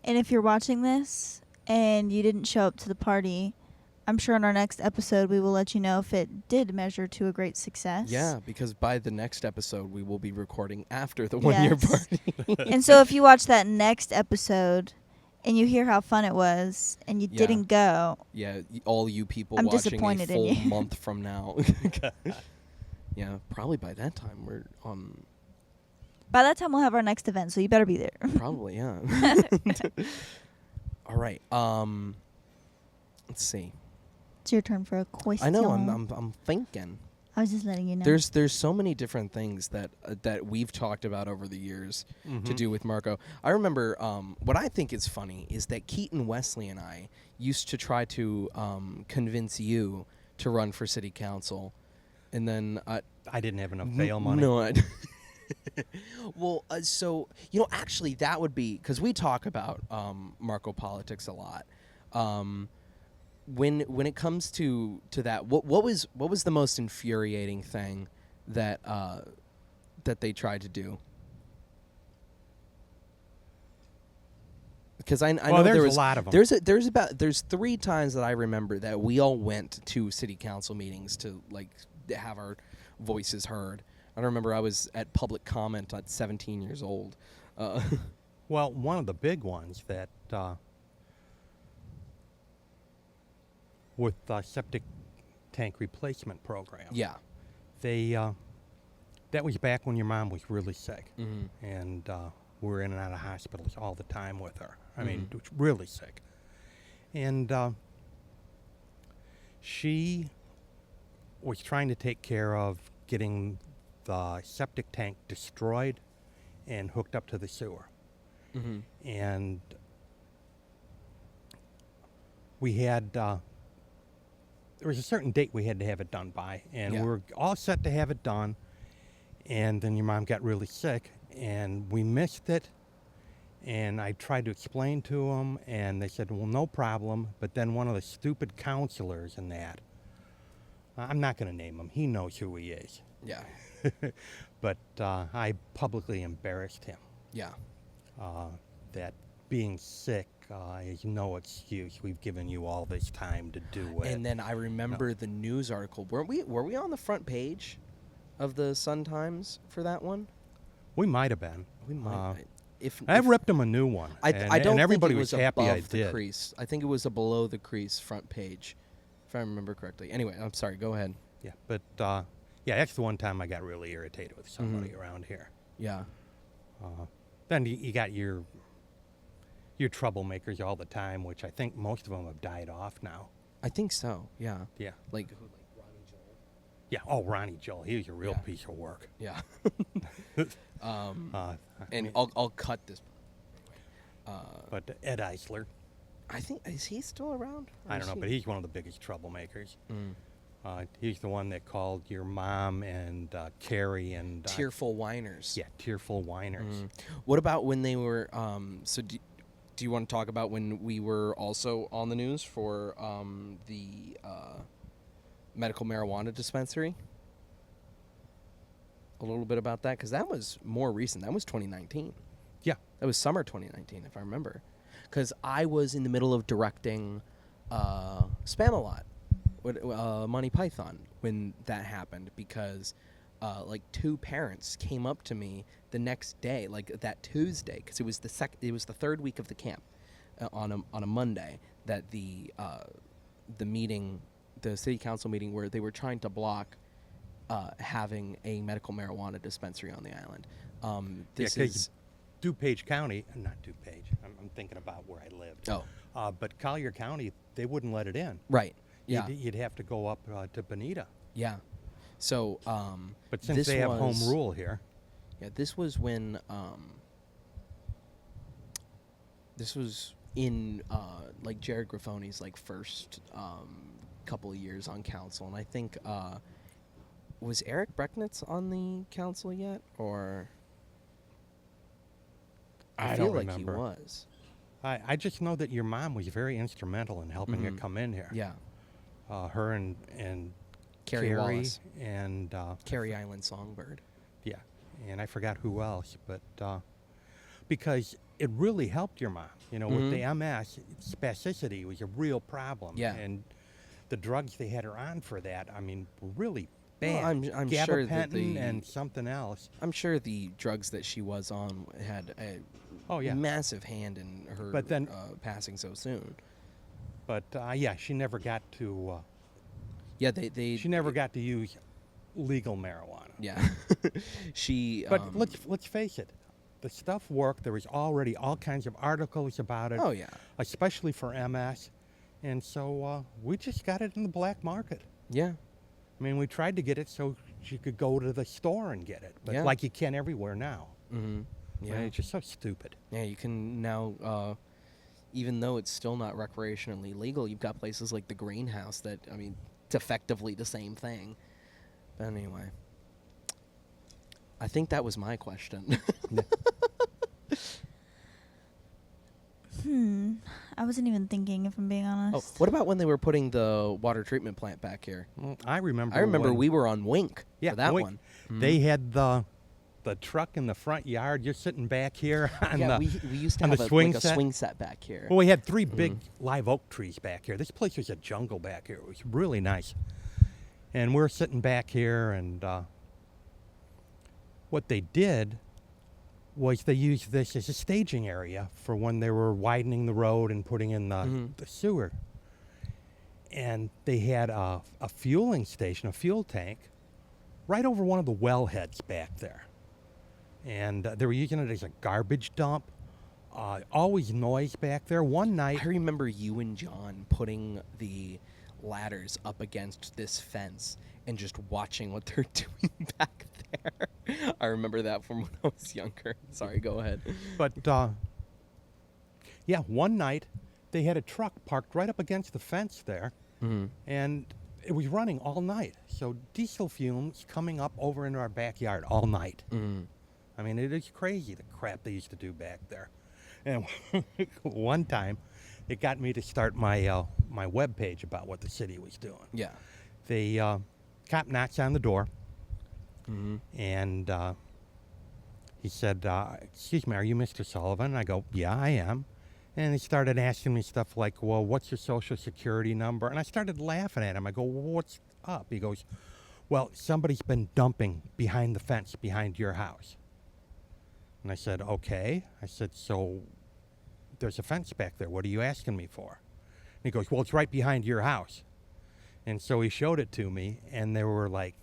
And if you're watching this and you didn't show up to the party, I'm sure in our next episode we will let you know if it did measure to a great success. yeah, because by the next episode we will be recording after the 1 year Yes. party. And so if you watch that next episode and you hear how fun it was and you Yeah. didn't go, Yeah, all you people I'm watching disappointed a in full you. month from now. Yeah, probably by that time we're by that time we'll have our next event, so you better be there. probably yeah. All right. Let's see. It's your turn for a question. I know. I'm thinking. I was just letting you know. There's so many different things that we've talked about over the years to do with Marco. I remember what I think is funny is that Keaton Wesley and I used to try to convince you to run for city council, and then I didn't have enough bail money. No, well, so actually, that would be because we talk about Marco politics a lot. When it comes to that, what was the most infuriating thing that that they tried to do? Because I know there's there was a lot of them. There's 3 times that I remember that we all went to city council meetings to like have our voices heard. I remember I was at public comment at 17 years old. Well, one of the big ones that with septic tank replacement program. Yeah. They that was back when your mom was really sick, Mhm. and we were in and out of hospitals all the time with her. I mean, Mhm. was really sick, and she was trying to take care of getting the septic tank destroyed and hooked up to the sewer. Mhm. And we had there was a certain date we had to have it done by, and Yeah. we were all set to have it done, and then your mom got really sick and we missed it, and I tried to explain to them, and they said, well, no problem. But then one of the stupid counselors in that, I'm not going to name him, he knows who he is, Yeah. but I publicly embarrassed him. Yeah. That being sick is no excuse. We've given you all this time to do it. And then I remember the news article. Were we on the front page of the Sun-Times for that one? We might have been. We might. I ripped him a new one. I don't and everybody think it was was happy I above the did. crease. I think it was a below the crease front page, if I remember correctly. Anyway, I'm sorry. Go ahead. Yeah, but yeah, that's the one time I got really irritated with somebody around here. Yeah. Then you got your troublemakers all the time, which I think most of them have died off now. I think so. Yeah. Yeah. Like Ronnie Joel. Yeah. Oh, Ronnie Joel. He was a real Yeah. piece of work. Yeah. I And mean, I'll cut this. but Ed Eisler, I think is he still around? Or I is don't know, he- but he's one of the biggest troublemakers. Mm. He's the one that called your mom and Carrie and Tearful whiners. yeah, tearful whiners. Mm. What about when they were? So do you want to talk about when we were also on the news for the medical marijuana dispensary? A little bit about that, because that was more recent. That was 2019. Yeah. That was summer 2019, if I remember. Because I was in the middle of directing Spam-A-Lot, with Monty Python, when that happened. Because like two parents came up to me the next day, like that Tuesday, because it was the third week of the camp, on a Monday, that the meeting, the city council meeting, where they were trying to block having a medical marijuana dispensary on the island. This Yeah, 'cause is DuPage County, not DuPage. I'm thinking about where I lived. But Collier County, they wouldn't let it in. right. Yeah, You'd have to go up to Bonita. yeah. So, But since this they have home was- rule here, yeah, this was when this was in like Jared Griffone's like first couple of years on council, and I think was Eric Brecknitz on the council yet, or I feel don't like remember. he was. I just know that your mom was very instrumental in helping it come in here. Yeah, Her and Carrie Wallace, and Carrie Island Songbird. yeah, and I forgot who else, but because it really helped your mom. You know, with the MS, spasticity was a real problem. Yeah. And the drugs they had her on for that, I mean, were really Well, bad. I'm sure that Gabapentin the- and something else. I'm sure the drugs that she was on had a Oh, yeah. massive hand in her But then- passing so soon. But yeah, she never got to. Yeah, they She never got to use legal marijuana. Yeah, she. But let's face it, the stuff worked. There was already all kinds of articles about it. Oh yeah. Especially for MS, and so we just got it in the black market. Yeah. I mean, we tried to get it so she could go to the store and get it, but Yeah. like you can everywhere now. Mm-hmm. I Yeah. mean, it's just so stupid. Yeah, you can now, even though it's still not recreationally legal, you've got places like the Greenhouse that, I mean, it's effectively the same thing. But anyway, I think that was my question. I wasn't even thinking, if I'm being Oh, honest. what about when they were putting the water treatment plant back here? I remember. I remember when- we were on Wink for that wait, one. They had the truck in the front yard. You're sitting back here on Yeah, the. we used to on have the a, swing like a set? swing set back here. Well, we had 3 big live oak trees back here. This place was a jungle back here. It was really nice. And we're sitting back here, and what they did was they used this as a staging area for when they were widening the road and putting in the sewer. and they had a fueling station, a fuel tank, right over one of the wellheads back there. And they were using it as a garbage dump. Always noise back there. One night, I remember you and John putting the ladders up against this fence and just watching what they're doing back there. I remember that from when I was younger. Sorry, go ahead. but yeah, one night they had a truck parked right up against the fence there, and it was running all night. So diesel fumes coming up over into our backyard all night. I mean, it is crazy the crap they used to do back there. And one time, it got me to start my my web page about what the city was doing. Yeah. The cop knocks on the door, and he said, "Excuse me, are you Mr. Sullivan?" And I go, "Yeah, I am." And he started asking me stuff like, "Well, what's your social security number?" And I started laughing at him. I go, "Well, what's up?" He goes, "Well, somebody's been dumping behind the fence behind your house." And I said, "Okay." I said, "So there's a fence back there. What are you asking me for?" And he goes, "Well, it's right behind your house." And so he showed it to me, and there were like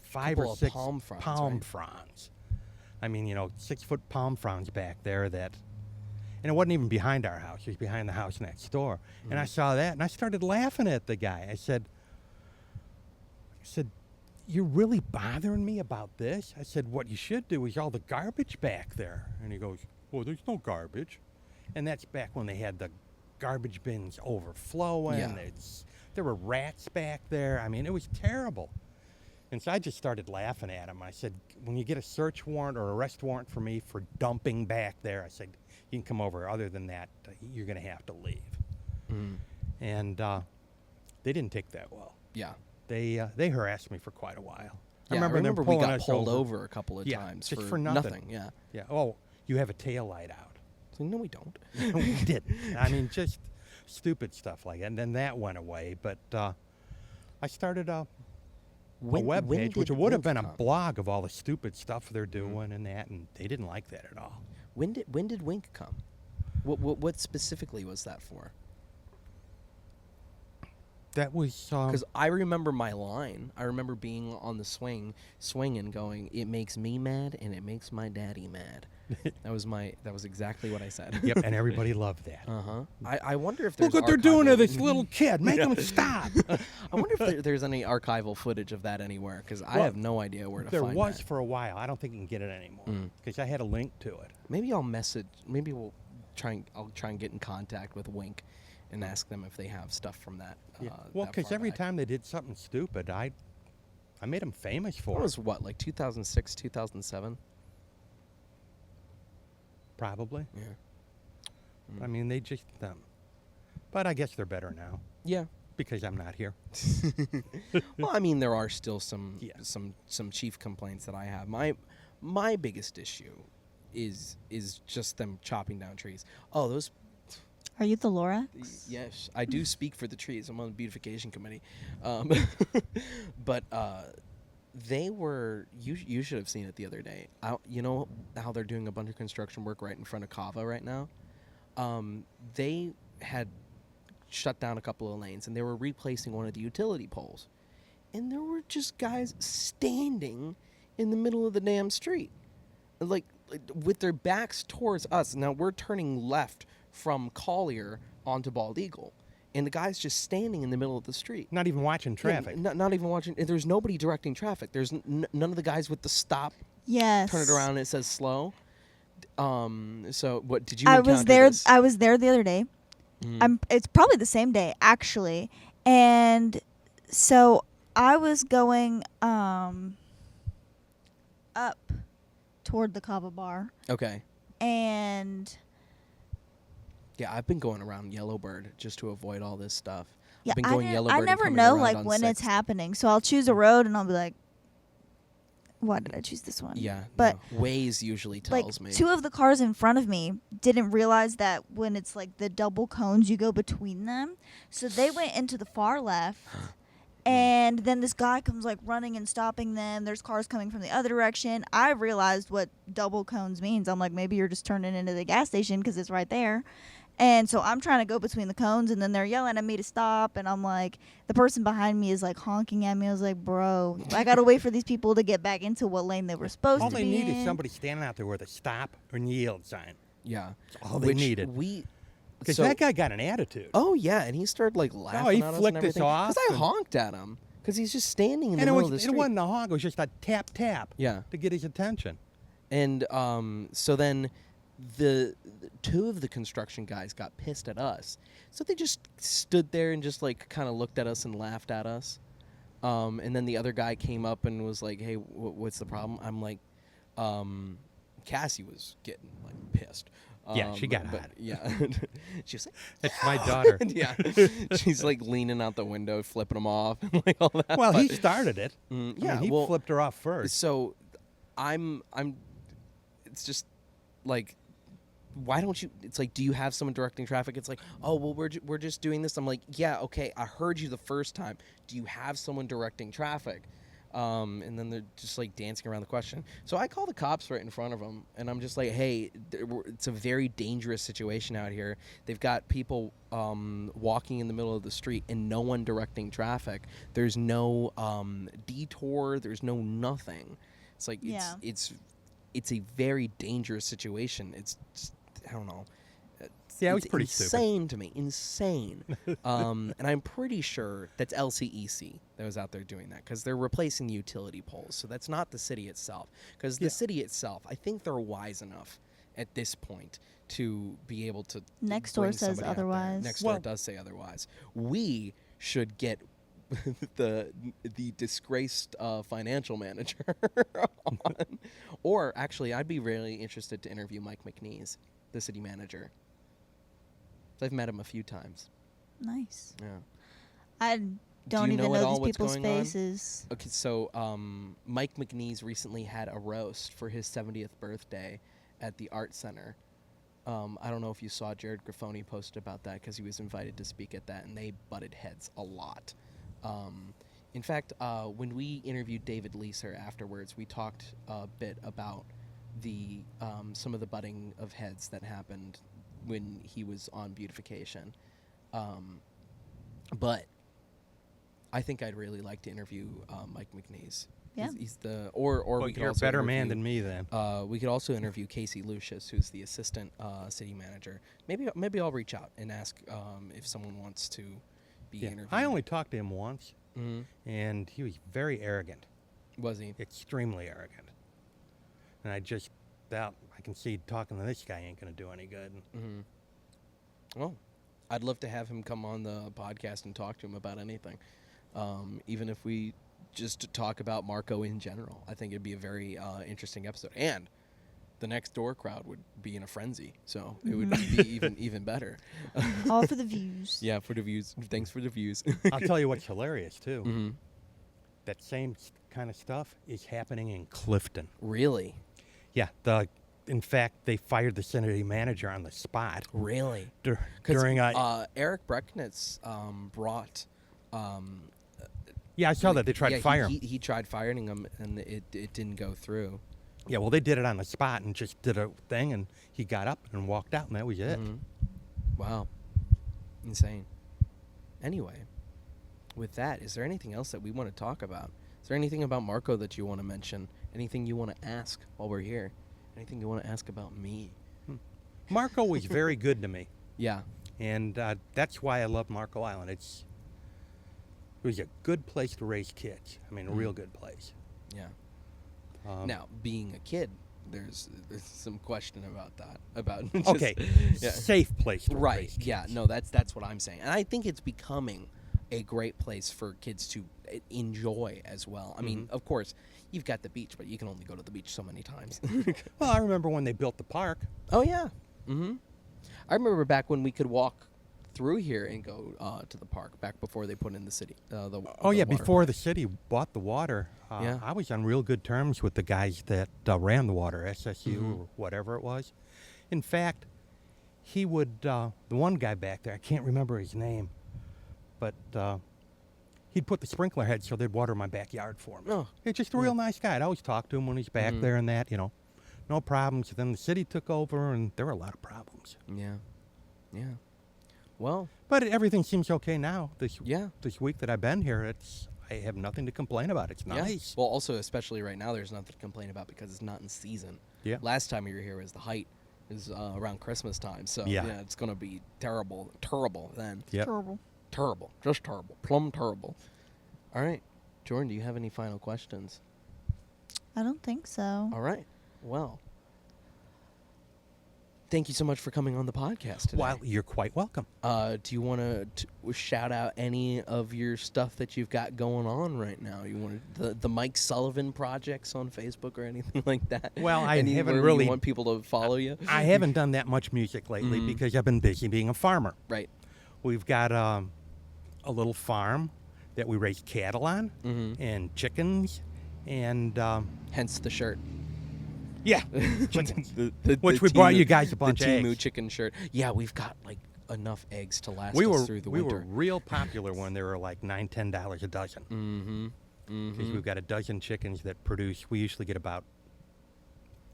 5 Couple or of 6 palm fronds, palm right? fronds. I mean, 6-foot palm fronds back there that, and it wasn't even behind our house. It was behind the house next door. And I saw that, and I started laughing at the guy. I said, "You're really bothering me about this?" I said, "What you should do is all the garbage back there." And he goes, "Well, there's no garbage." And that's back when they had the garbage bins overflowing. Yeah. There were rats back there. I mean, it was terrible. And so I just started laughing at him. I said, "When you get a search warrant or arrest warrant for me for dumping back there," I said, "you can come over. Other than that, you're going to have to leave." And they didn't take that well. Yeah. They harassed me for quite a while. Yeah, I remember them we pulling got us pulled over a couple of times just for nothing. Yeah. Yeah. Oh, you have a tail light out. So, no, we don't. We didn't. I mean, just stupid stuff like that. And then that went away. But I started a web page, which would have been a blog of all the stupid stuff they're doing and that, and they didn't like that at all. When did Wink come? What specifically was that for? That was Because I remember my line. I remember being on the swinging, going, "It makes me mad and it makes my daddy mad." That was exactly what I said. yep, and everybody loved that. I wonder if there's Look what they're doing to archival- this little kid. Make him stop. I wonder if there's any archival footage of that anywhere, because I Well, have no idea where to There find was that. for a while. I don't think you can get it anymore because I had a link to it. Maybe I'll message. Maybe I'll try and get in contact with Wink and ask them if they have stuff from that. Well, that because far every back. time they did something stupid, I made them famous for That it. was what, like 2006, 2007? Probably. Yeah. I mean, they just but I guess they're better now Yeah. because I'm not here. Well, I mean, there are still some Yeah. some chief complaints that I have. My biggest issue is just them chopping down trees. Oh, those. Are you the Lorax? Yes, I do speak for the trees. I'm on the beautification committee, but they were. You should have seen it the other day. You know how they're doing a bunch of construction work right in front of Kava right now. They had shut down a couple of lanes and they were replacing one of the utility poles, and there were just guys standing in the middle of the damn street, like with their backs towards us. Now we're turning left from Collier onto Bald Eagle, and the guy's just standing in the middle of the street. Not even watching traffic. Yeah, not even watching. There's nobody directing traffic. There's none of the guys with the stop, Yes. turn it around, and it says slow. So what did you? I was encounter there. this? I was there the other day. It's probably the same day actually, and so I was going up toward the Kava bar, Okay. and Yeah, I've been going around Yellowbird just to avoid all this stuff. yeah, I've been I, going didn't- Yellowbird. I and never coming know around like on when it's 6th. happening, so I'll choose a road and I'll be like, why did I choose this one? Yeah, but no. Waze usually like tells me. two of the cars in front of me didn't realize that when it's like the double cones, you go between them. So they went into the far left, and then this guy comes like running and stopping them. There's cars coming from the other direction. I realized what double cones means. I'm like, maybe you're just turning into the gas station because it's right there. And so I'm trying to go between the cones, and then they're yelling at me to stop. And I'm like, the person behind me is like honking at me. I was like, bro, I got to wait for these people to get back into what lane they were supposed All to they be need in. is somebody standing out there with a stop or yield sign. Yeah. That's all they needed. Because that guy got an attitude. Oh, yeah, and he started, like, laughing he at us flicked and us everything. off Because I and- honked at him. Because he's just standing in the And middle of the it street. wasn't a honk. It was just a tap, tap. Yeah. To get his attention. And so then the two of the construction guys got pissed at us. So they just stood there and just, like, kind of looked at us and laughed at us. And then the other guy came up and was like, hey, what's the problem? I'm like, Cassie was getting, like, pissed. Yeah, she got hot. Yeah. She was like, That's my daughter. yeah. She's, like, leaning out the window, flipping them off and, like, all that. Well, But- he started it. yeah, he well, flipped her off first. So it's just like, why don't you, it's like, do you have someone directing traffic? It's like, oh, well, we're just doing this. I'm like, yeah, okay, I heard you the first time. Do you have someone directing traffic? And then they're just like dancing around the question. So I call the cops right in front of them, and I'm just like, hey, it's a very dangerous situation out here. They've got people walking in the middle of the street and no one directing traffic. There's no detour. There's no nothing. It's like, Yeah. it's a very dangerous situation. It's just, I don't know. Yeah, it was It's pretty stupid. insane to me. Insane. And I'm pretty sure that's LCEC that was out there doing that, because they're replacing the utility poles. So that's not the city itself. Because the city itself, I think they're wise enough at this point to be able to. Next door bring says somebody out there. otherwise. Next door does say otherwise. We should get the disgraced financial manager on. Or actually, I'd be really interested to interview Mike McNeese, the city manager. I've met him a few times. Nice. Yeah. I don't you even know at know all these what's people's going on? faces. Okay, so Mike McNeese recently had a roast for his 70th birthday at the Art Center. I don't know if you saw Jared Graffoni posted about that, because he was invited to speak at that, and they butted heads a lot. In fact, when we interviewed David Leeser afterwards, we talked a bit about the some of the butting of heads that happened when he was on beautification. But I think I'd really like to interview Mike McNeese. Yeah. He's the or Well, we could you're a also better man interview- than me then. we could also interview Casey Lucius, who's the assistant city manager. Maybe I'll reach out and ask if someone wants to be Yeah. interviewed. I only talked to him once, Mhm. and he was very arrogant. Was he? Extremely arrogant. And I just thought, I can see talking to this guy ain't going to do any good. Mm-hmm. Well, I'd love to have him come on the podcast and talk to him about anything, even if we just talk about Marco in general. I think it'd be a very interesting episode, and the next door crowd would be in a frenzy, so it would be even better. All for the views. Yeah, for the views. Thanks for the views. I'll tell you what's hilarious, too. Mm-hmm. That same kind of stuff is happening in Clifton. Really? Yeah, in fact, they fired the city manager on the spot Really? during Eric Brechnitz brought. Yeah, I saw that they tried to fire him. He tried firing him, and it didn't go through. Yeah, well, they did it on the spot and just did a thing, and he got up and walked out, and that was it. Mhm. Wow. Insane. Anyway, with that, is there anything else that we want to talk about? Is there anything about Marco that you want to mention? Anything you want to ask while we're here? Anything you want to ask about me? Marco was very good to me, Yeah. and that's why I love Marco Island. It was a good place to raise kids. I mean, a real good place. Yeah. Um, Now, being a kid, there's some question about that. About just, okay, yeah. safe place to Right. raise kids. Yeah. No, that's what I'm saying, and I think it's becoming a great place for kids to enjoy as well. I mean, of course, you've got the beach, but you can only go to the beach so many times. Well, I remember when they built the park. Oh yeah. Mm-hmm. I remember back when we could walk through here and go to the park, back before they put in the city. The Yeah, water. before the city bought the water, Yeah. I was on real good terms with the guys that ran the water, SSU or whatever it was. In fact, he would, the one guy back there, I can't remember his name, but he'd put the sprinkler head so they'd water my backyard for me. Oh, He's just a real nice guy. I'd always talk to him when he's back there and that, no problems. Then the city took over, and there were a lot of problems. yeah. Yeah. Well, But everything seems okay now. This Yeah. this week that I've been here, I have nothing to complain about. It's yeah. nice. Well, also, especially right now, there's nothing to complain about because it's not in season. Yeah. Last time you were here was the height. Is around Christmas time. So, Yeah. it's going to be terrible then. Yep. Terrible. Terrible. Just terrible. Plumb terrible. All right. Jordan, do you have any final questions? I don't think so. All right. Well, thank you so much for coming on the podcast today. Well, you're quite welcome. Do you want to shout out any of your stuff that you've got going on right now? You want the Mike Sullivan projects on Facebook or anything like that? Well, I Anywhere haven't you really- want people to follow you. I haven't done that much music lately because I've been busy being a farmer. Right. We've got a little farm that we raise cattle on and chickens and Hence the shirt. yeah, chickens. The Which we brought Timu- you guys a bunch the of Timu eggs. chicken shirt. Yeah, we've got like enough eggs to last we us were through the we winter. were real popular when they were like $9-10 a dozen. Mm-hmm. Because we've got a dozen chickens that produce. We usually get about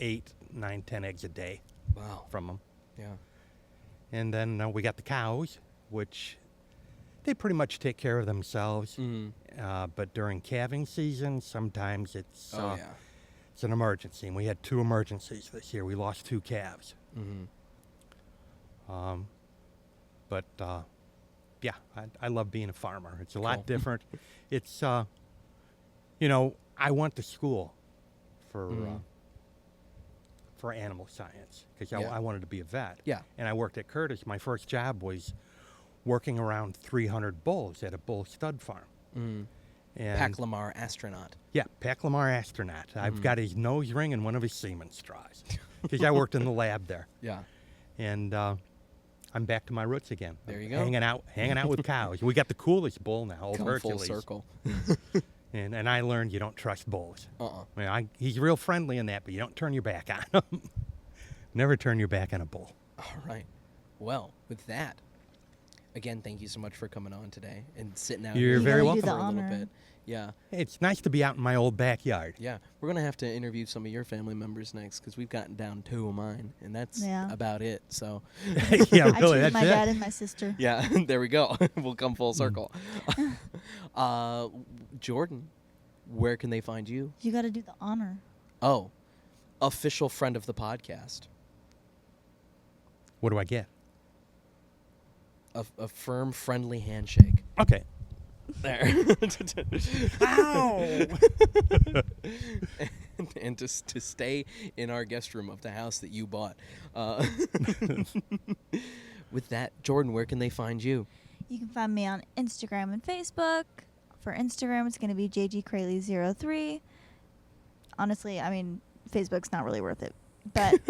8, 9, 10 eggs a day Wow. from them. Yeah. And then we got the cows, which they pretty much take care of themselves. But during calving season, sometimes it's Oh yeah. it's an emergency. And we had 2 emergencies this year. We lost 2 calves. But yeah, I love being a farmer. It's a Cool. lot different. It's I went to school for animal science because Yeah. I wanted to be a vet. Yeah. And I worked at Curtis. My first job was working around 300 bulls at a bull stud farm. And Pac Lamar astronaut. yeah, Pac Lamar astronaut. I've got his nose ring and one of his semen straws because I worked in the lab there. Yeah. And I'm back to my roots again. There you go. Hanging out with cows. We got the coolest bull now, old Come Hercules. full circle. And I learned you don't trust bulls. Uh-uh. I mean, he's real friendly in that, but you don't turn your back on him. Never turn your back on a bull. All right. Well, with that, again, thank you so much for coming on today and sitting out You're here very for welcome. a little honor. bit. Yeah. It's nice to be out in my old backyard. Yeah. We're going to have to interview some of your family members next because we've gotten down 2 of mine, and that's Yeah. about it. So, Yeah, I really, choose that's my it. dad and my sister. yeah, there we go. We'll come full circle. Jordan, where can they find you? You got to do the honor. Oh, official friend of the podcast. What do I get? A firm, friendly handshake. Okay. There. Ow! And to stay in our guest room of the house that you bought. With that, Jordan, where can they find you? You can find me on Instagram and Facebook. For Instagram, it's going to be JGCraley03. Honestly, I mean, Facebook's not really worth it. But,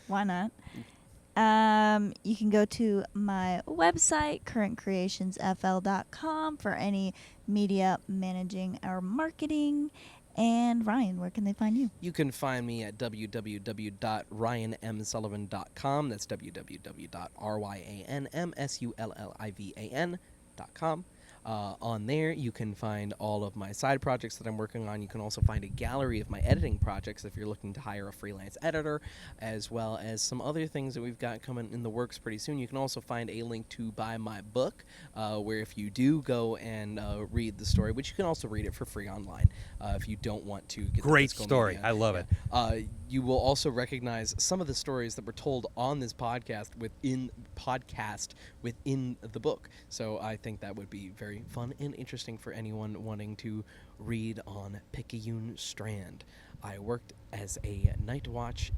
why not? You can go to my website, currentcreationsfl.com, for any media managing or marketing. And Ryan, where can they find you? You can find me at www.ryanmsullivan.com. That's www.ryanmsullivan.com. On there, you can find all of my side projects that I'm working on. You can also find a gallery of my editing projects if you're looking to hire a freelance editor, as well as some other things that we've got coming in the works pretty soon. You can also find a link to buy my book, where if you do go and read the story, which you can also read it for free online if you don't want to get Great the physical story. media. I love it. You will also recognize some of the stories that were told on this podcast within the book. So I think that would be very fun and interesting for anyone wanting to read on Picayune Strand. I worked as a night watch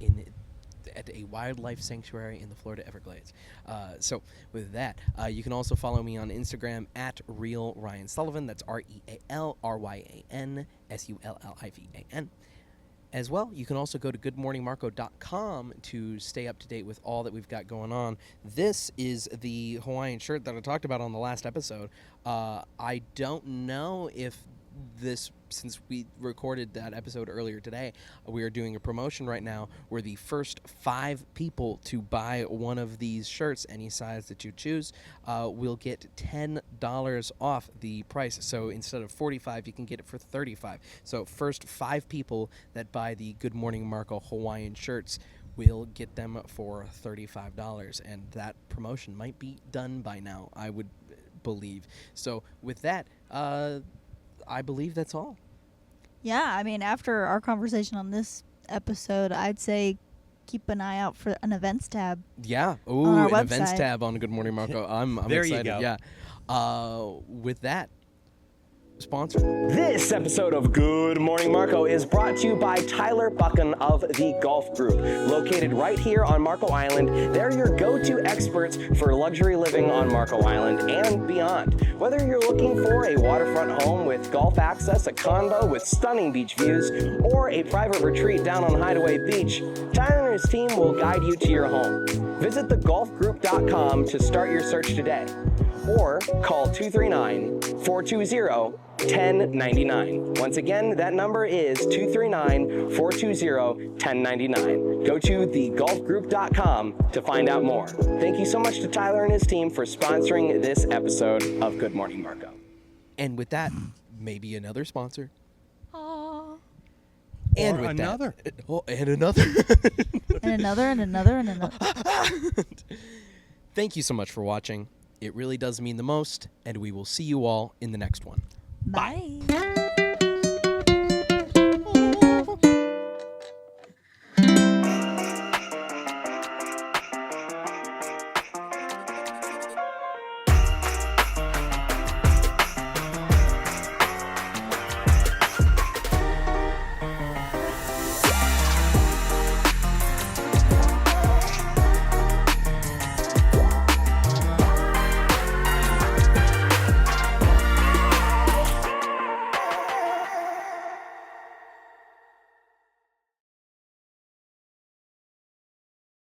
at a wildlife sanctuary in the Florida Everglades. So with that, you can also follow me on Instagram at Real Ryan Sullivan. That's RealRyanSullivan. As well, you can also go to goodmorningmarco.com to stay up to date with all that we've got going on. This is the Hawaiian shirt that I talked about on the last episode. I don't know if since we recorded that episode earlier today, we are doing a promotion right now where the first 5 people to buy one of these shirts, any size that you choose, will get $10 off the price. So instead of $45, you can get it for $35. So first 5 people that buy the Good Morning Marco Hawaiian shirts will get them for $35, and that promotion might be done by now, I would believe. So with that, I believe that's all. Yeah, I mean, after our conversation on this episode, I'd say keep an eye out for an events tab. Yeah. Ooh, On our an events website. tab on Good Morning Marco. I'm There you excited. go. Yeah. With that, sponsor. This episode of Good Morning Marco is brought to you by Tyler Buchan of the Golf Group. Located right here on Marco Island, they're your go-to experts for luxury living on Marco Island and beyond. Whether you're looking for a waterfront home with golf access, a condo with stunning beach views, or a private retreat down on Hideaway Beach, Tyler and his team will guide you to your home. Visit thegolfgroup.com to start your search today, or call 239-420-1099. Once again, that number is 239-420-1099. Go to thegolfgroup.com to find out more. Thank you so much to Tyler and his team for sponsoring this episode of Good Morning Marco. And with that, maybe another sponsor. Aww. And Or with another. That, and another. And another, and another, and another. Thank you so much for watching. It really does mean the most, and we will see you all in the next one. Bye.